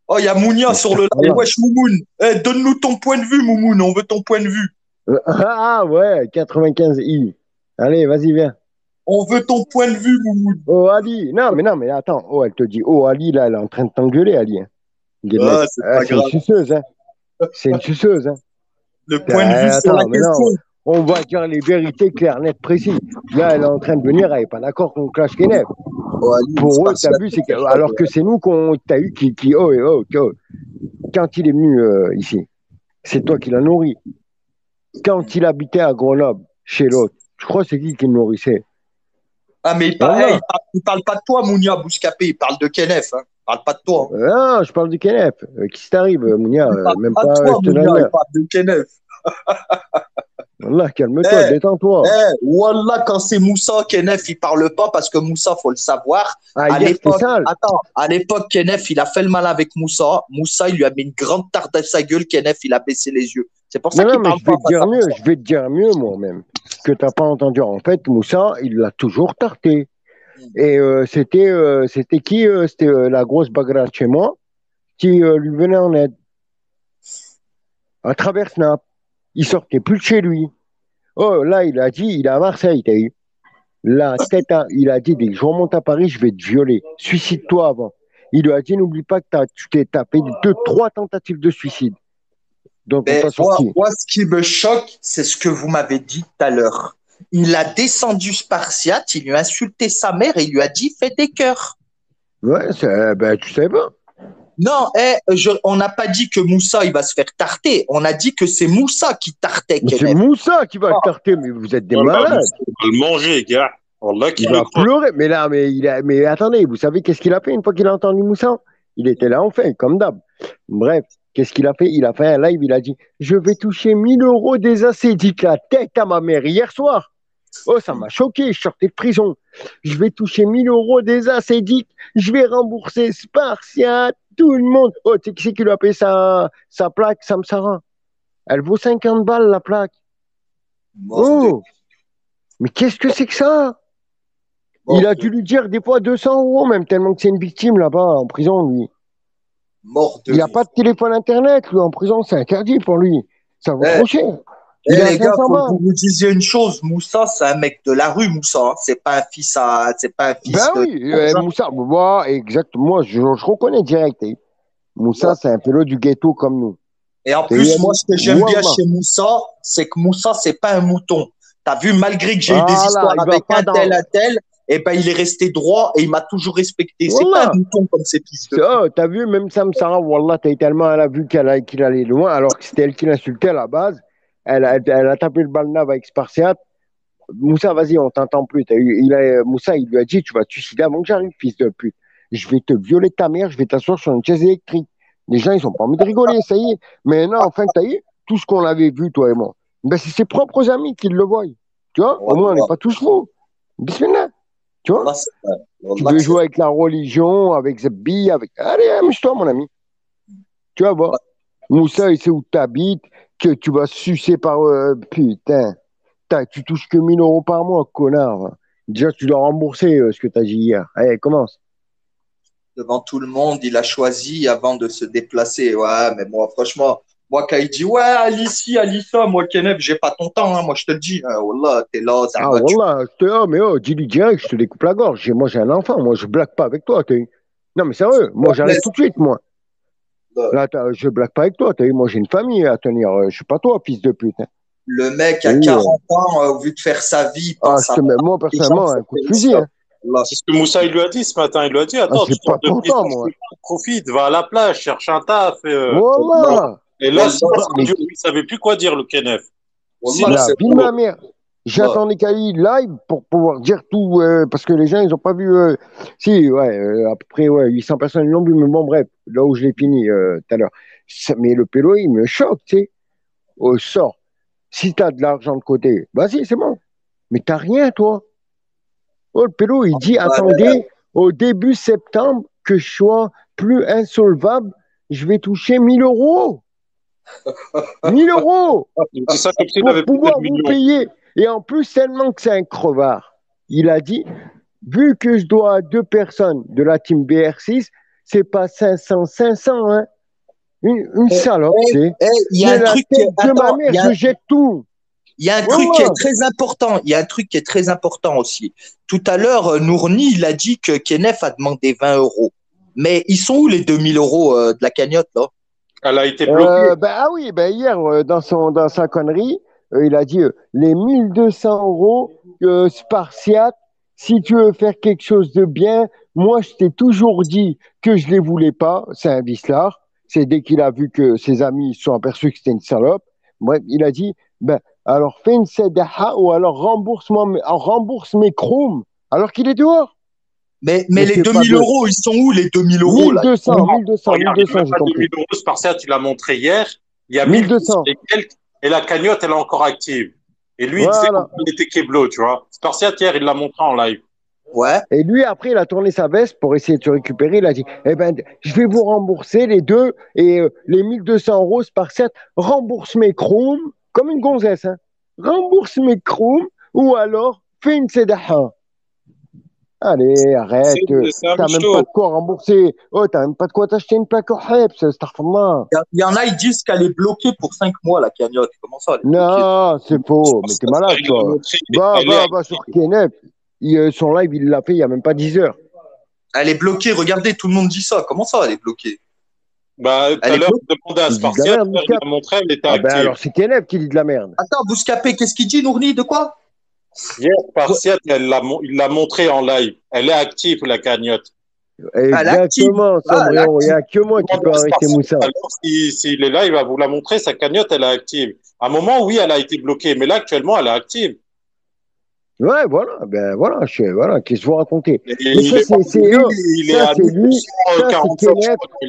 Oh, il y a Mounia sur le live. Wesh, Moumoun. Donne-nous ton point de vue, Moumoun. On veut ton point de vue. Ah ouais, 95i. Allez, vas-y, viens. On veut ton point de vue, Moumoun. Oh, Ali. Non, mais attends. Oh, elle te dit, oh, Ali, là, elle est en train de t'engueuler, Ali. Hein. C'est une suceuse, hein. C'est une suceuse, hein. Le point de vue sur la question. Non, on va dire les vérités claires, nettes, précises. Là, elle est en train de venir, elle n'est pas d'accord qu'on clash Kenef. Pour eux, t'as vu, c'est que, alors que c'est nous t'as eu qui quand il est venu ici, c'est toi qui l'as nourri. Quand il habitait à Grenoble, chez l'autre, je crois que c'est qui le nourrissait. Ah, mais il parle pas de toi, Mounia Bouscapé, il parle de Kenef. Hein. Il parle pas de toi. Hein. Non, je parle de Kenef. Qui t'arrive, Mounia? Même pas de toi, Mounia, il parle de Kenef. Wallah, calme-toi, détends-toi. Wallah, quand c'est Moussa, Kenef, il parle pas parce que Moussa, faut le savoir. À l'époque, Kenef, il a fait le mal avec Moussa. Moussa, il lui a mis une grande tarte à sa gueule. Kenef, il a baissé les yeux. C'est pour ça qu'il parle pas. Je vais te dire mieux, moi-même. Que tu n'as pas entendu. En fait, Moussa, il l'a toujours tarté. Et c'était qui C'était la grosse bagarre chez moi qui lui venait en aide. À travers Snap. Il sortait plus de chez lui. Oh, là, il a dit, il est à Marseille, t'as eu. La tête, il a dit, dès que je remonte à Paris, je vais te violer. Suicide-toi avant. Il lui a dit, n'oublie pas que tu t'es tapé 2-3 tentatives de suicide. Donc, moi, ce qui me choque, c'est ce que vous m'avez dit tout à l'heure. Il a descendu Spartiate, il lui a insulté sa mère et il lui a dit, fais des cœurs. Ouais, tu sais pas. Non, on n'a pas dit que Moussa, il va se faire tarter. On a dit que c'est Moussa qui tartait. C'est Moussa qui va le tarter, mais vous êtes des malades. Il va le manger, gars. Il va pleurer. Mais attendez, vous savez qu'est-ce qu'il a fait une fois qu'il a entendu Moussa? Il était là enfin, comme d'hab. Bref, qu'est-ce qu'il a fait? Il a fait un live, il a dit « Je vais toucher 1000 € des acédiques, la tête à ma mère hier soir. » Oh, ça m'a choqué, je sortais de prison. Je vais toucher 1000 € des acédiques, je vais rembourser Spartiate, tout le monde. Oh, tu sais qui c'est qui lui a payé sa plaque, Samsara? Elle vaut 50 balles, la plaque. Oh, mais qu'est-ce que c'est que ça? Il a dû lui dire des fois 200 euros, même tellement que c'est une victime là-bas en prison, lui. Mort de Il n'a rire. pas de téléphone internet, lui, en prison, c'est interdit pour lui. Ça vaut trop cher. Eh, Il a les gars, 500 faut que balles. vous vous disiez une chose. Moussa, c'est un mec de la rue, Moussa. Hein. C'est pas un fils Ben de. oui, Moussa, moi, exactement, moi, je reconnais direct. Moussa, c'est un pélo du ghetto comme nous. Et en plus, moi, ce que j'aime bien chez Moussa, c'est que Moussa, c'est pas un mouton. T'as vu, malgré que j'ai eu des histoires avec un tel, et ben, il est resté droit et il m'a toujours respecté. C'est pas un mouton comme ses pistes. T'as vu, même Sam Sarah, Wallah, t'as tellement, elle a vu qu'il allait loin, alors que c'était elle qui l'insultait à la base. Elle a tapé le balnav avec Spartiate. Moussa, vas-y, on t'entend plus. Moussa, il lui a dit, tu vas te suicider avant que j'arrive, fils de pute. Je vais te violer ta mère, je vais t'asseoir sur une chaise électrique. Les gens, ils sont pas envie de rigoler, ça y est. Mais non, enfin, t'as eu tout ce qu'on avait vu, toi et moi. Ben, c'est ses propres amis qui le voient. Tu vois, au moins, on n'est pas tous fous. Bismillah. Tu vois, tu veux jouer avec la religion, avec Zabbi, avec. Allez, amuse-toi, mon ami. Tu vas voir. Moussa, il sait où tu habites, que tu vas sucer par. Putain. Tu touches que 1000 euros par mois, connard. Déjà, tu dois rembourser ce que tu as dit hier. Allez, commence. Devant tout le monde, il a choisi avant de se déplacer. Ouais, mais moi, franchement, moi, quand il dit, ouais, Alicia, moi, Kenef, j'ai pas ton temps, hein. Moi, je te le dis, hein. Wallah, t'es là, ça ah, Wallah, mais dis-lui direct, je te découpe la gorge. Moi, j'ai un enfant, moi, je blague pas avec toi. Non, mais sérieux, moi, j'arrive tout de suite, moi. Là, je blague pas avec toi. Moi, j'ai une famille à tenir. Je suis pas toi, fils de pute. Hein. Le mec a 40 ans, au vu de faire sa vie, moi, personnellement, un coup de fusil. Hein. C'est ce que Moussa il lui a dit ce matin. Il lui a dit attends, c'est pas ton temps, moi. Profite, va à la plage, cherche un taf. Voilà. Et là, il ne savait plus quoi dire, le Kenef. La vie de ma mère. J'attendais qu'Ali live pour pouvoir dire tout, parce que les gens, ils n'ont pas vu. Si, à peu près 800 personnes l'ont vu, mais bon, bref, là où je l'ai fini tout à l'heure. Mais le pélo, il me choque, tu sais. Sors. Si tu as de l'argent de côté, vas-y, c'est bon. Mais tu n'as rien, toi. Le pélo, il dit attendez, au début septembre, que je sois plus insolvable, je vais toucher 1000 euros. 1000 euros ça comme pour pouvoir vous payer. Et en plus, tellement que c'est un crevard, il a dit vu que je dois à 2 personnes de la team BR6, c'est pas 500, hein. Une salope, c'est. Il y a un truc de ma mère, je jette tout. Il y a un truc qui est très important. Il y a un truc qui est très important aussi. Tout à l'heure, Nourni, il a dit que Kenef a demandé 20 euros. Mais ils sont où les 2000 euros de la cagnotte, là? Elle a été bloquée. Hier, dans sa connerie, il a dit les 1200 euros Spartiate, si tu veux faire quelque chose de bien, moi, je t'ai toujours dit que je les voulais pas. C'est un vicelard. C'est dès qu'il a vu que ses amis se sont aperçus que c'était une salope. Bref, il a dit alors fais une sedaha ou alors rembourse mes chromes alors qu'il est dehors. Mais les 2000 euros, ils sont où les 2000 euros 1200, là 1200, regarde, 1200, j'ai compris. 2000 euros, Spartiate, tu l'as montré hier. Il y a 1200 et quelques, et la cagnotte, elle est encore active. Et lui, il disait qu'il était Keblo, tu vois. Spartiate, hier, il l'a montré en live. Ouais. Et lui, après, il a tourné sa veste pour essayer de se récupérer. Il a dit je vais vous rembourser les deux et les 1200 euros Spartiate, rembourse mes chromes, comme une gonzesse, hein. Rembourse mes chromes ou alors fais une sedaha. Allez, arrête. T'as même pas de quoi rembourser. T'as même pas de quoi t'acheter une plaque au Heps, astaghfirullah. Il y en a, ils disent qu'elle est bloquée pour 5 mois, la cagnotte. Comment ça? Non, c'est faux. Mais t'es malade, toi. Va sur Kenef. Son live, il l'a fait il y a même pas 10 heures. Elle est bloquée. Regardez, tout le monde dit ça. Comment ça, elle est bloquée? Tout à l'heure, demandez à Spartiate, il a montré, elle était active. Alors, c'est Kenef qui dit de la merde. Attends, Bouscapé, qu'est-ce qu'il dit, Nourni? De quoi? Hier, Spartiate, il l'a montré en live. Elle est active, la cagnotte. Exactement, il n'y a que moi qui peux arrêter Moussa. Alors, s'il est là, il va vous la montrer. Sa cagnotte, elle est active. À un moment, oui, elle a été bloquée. Mais là, actuellement, elle est active. Ouais, voilà. Qu'est-ce que vous racontez? Mais ça, c'est lui.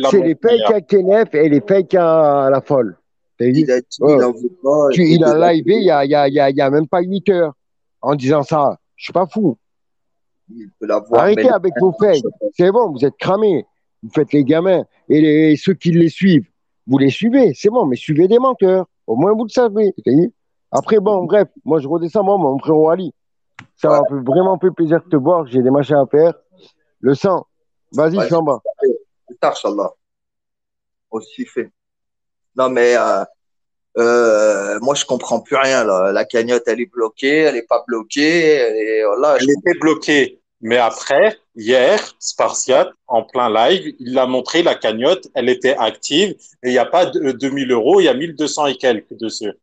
C'est les fakes à Kenef et les fakes à la folle. Il a livé il y a même pas 8 heures en disant ça. Je suis pas fou. Arrêtez avec vos fakes. C'est bon, vous êtes cramés. Vous faites les gamins. Et ceux qui les suivent, vous les suivez. C'est bon, mais suivez des menteurs. Au moins, vous le savez. Après, bon, bref, moi, je redescends, moi, mon frérot Ali. Ça Ouais, m'a fait vraiment fait plaisir de te voir. J'ai des machins à faire. Le sang. Vas-y, je suis vas-y, en bas. plus tard, Inch'Allah. Aussi fait. Non, mais moi, je comprends plus rien, là. La cagnotte, elle est bloquée, elle est pas bloquée. Voilà, Elle était bloquée. Mais après, hier, Spartiate, en plein live, il a montré la cagnotte, elle était active et il n'y a pas de 2000 euros, il y a 1200 et quelques dessus.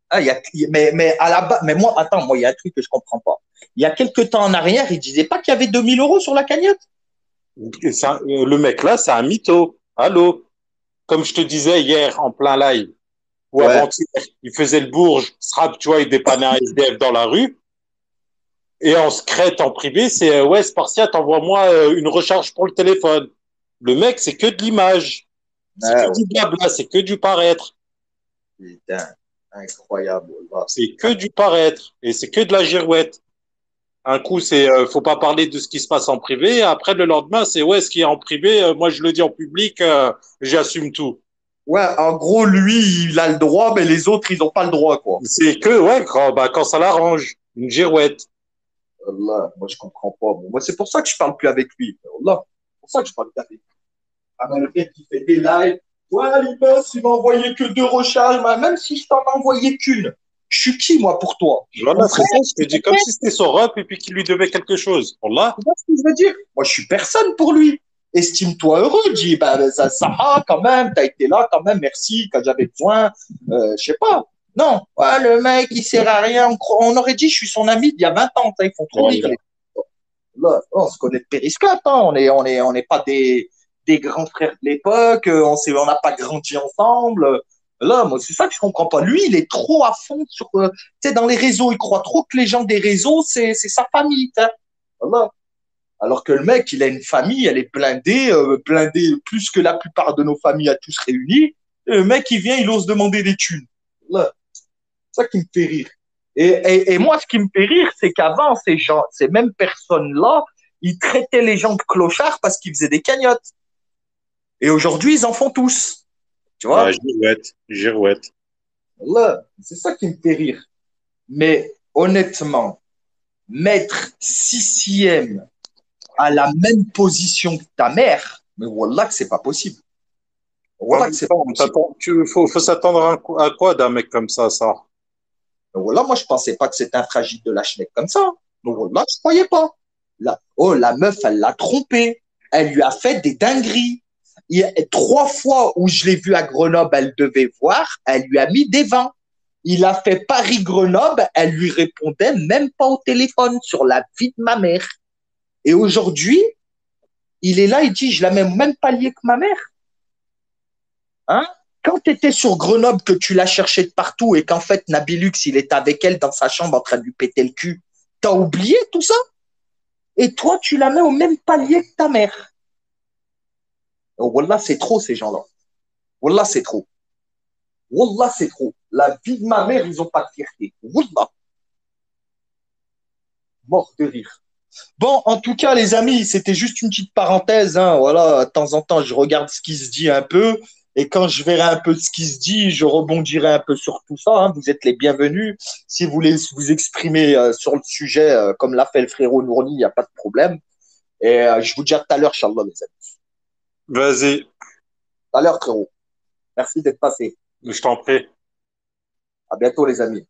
Ah, mais à la base, mais moi, attends, moi, il y a un truc que je comprends pas. Il y a quelques temps en arrière, il disait pas qu'il y avait 2 000 € sur la cagnotte. Le mec là, c'est un mytho. Allô? Comme je te disais hier en plein live, ou Ouais. avant-hier, il faisait le bourge, tu vois, il dépannait un SDF dans la rue. Et en secret, en privé, c'est ouais, Spartiate, envoie-moi une recharge pour le téléphone. Le mec, c'est que de l'image. C'est Ouais, que ouais. du blabla, c'est que du paraître. Putain, incroyable. Wallah. C'est que du paraître. Et c'est que de la girouette. Un coup, c'est faut pas parler de ce qui se passe en privé. Après, le lendemain, c'est ouais, ce qui est en privé, moi je le dis en public, j'assume tout. Ouais, en gros, lui, il a le droit, mais les autres, ils n'ont pas le droit, quoi. C'est que ouais, quand ça l'arrange, une girouette. Wallah, moi, je comprends pas. Moi, c'est pour ça que je parle plus avec lui. Wallah, c'est pour ça que je parle plus avec lui. Ah, mais le mec qui fait des lives. Ouais, Libas, il m'a envoyé que 2 recharges. Mais même si je t'en ai envoyé qu'une, je suis qui, moi, pour toi? Je suis ton Voilà, c'est frère? ça, je te dis comme si c'était son rep et puis qu'il lui devait quelque chose. Voilà. Tu vois ce que je veux dire? Moi, je suis personne pour lui. Estime-toi heureux, dis, ben, ça, quand même, t'as été là, quand même, merci, quand j'avais besoin, je sais pas. Non, ouais, le mec, il sert à rien. On aurait dit, je suis son ami d'il y a 20 ans, ils font trop rire. Voilà. Là, on se connaît de Périscope, hein. On n'est pas des grands frères de l'époque, on n'a pas grandi ensemble. Là, moi, c'est ça que je comprends pas. Lui, il est trop à fond sur, tu sais, dans les réseaux. Il croit trop que les gens des réseaux, c'est sa famille, t'sais. Voilà. Alors que le mec, il a une famille, elle est blindée plus que la plupart de nos familles à tous réunis. Et le mec, il vient, il ose demander des thunes. Là, c'est ça qui me fait rire. Et moi, ce qui me fait rire, c'est qu'avant, ces mêmes personnes-là, ils traitaient les gens de clochards parce qu'ils faisaient des cagnottes. Et aujourd'hui, ils en font tous. Tu Ouais, vois? girouette, girouette. Là, c'est ça qui me fait rire. Mais honnêtement, mettre sixième à la même position que ta mère, mais voilà que c'est pas possible. En Voilà que même c'est pas temps, possible. faut s'attendre à quoi d'un mec comme ça? Voilà, moi, je pensais pas que c'était un fragile de la Schneck comme ça. Donc voilà, je croyais pas. Oh, la meuf, elle l'a trompé. Elle lui a fait des dingueries. Il y a 3 fois où je l'ai vu à Grenoble, elle devait voir, elle lui a mis des vins. Il a fait Paris-Grenoble, elle lui répondait même pas au téléphone sur la vie de ma mère. Et aujourd'hui, il est là, il dit, je la mets même pas liée que ma mère. Hein? Quand tu étais sur Grenoble, que tu l'as cherché de partout et qu'en fait, Nabilux, il est avec elle dans sa chambre en train de lui péter le cul, t'as oublié tout ça? Et toi, tu la mets au même palier que ta mère. Oh, Wallah, c'est trop, ces gens-là. Wallah, c'est trop. Wallah, c'est trop. La vie de ma mère, ils n'ont pas de fierté. Wallah. Mort de rire. Bon, en tout cas, les amis, c'était juste une petite parenthèse. Hein, voilà, de temps en temps, je regarde ce qui se dit un peu. Et quand je verrai un peu ce qui se dit, je rebondirai un peu sur tout ça. Hein. Vous êtes les bienvenus. Si vous voulez vous exprimer sur le sujet, comme l'a fait le frérot Nourni, il n'y a pas de problème. Et je vous dis à tout à l'heure, Inch'Allah, les amis. Vas-y, À l'heure, frérot. Merci d'être passé. je t'en prie. À bientôt, les amis.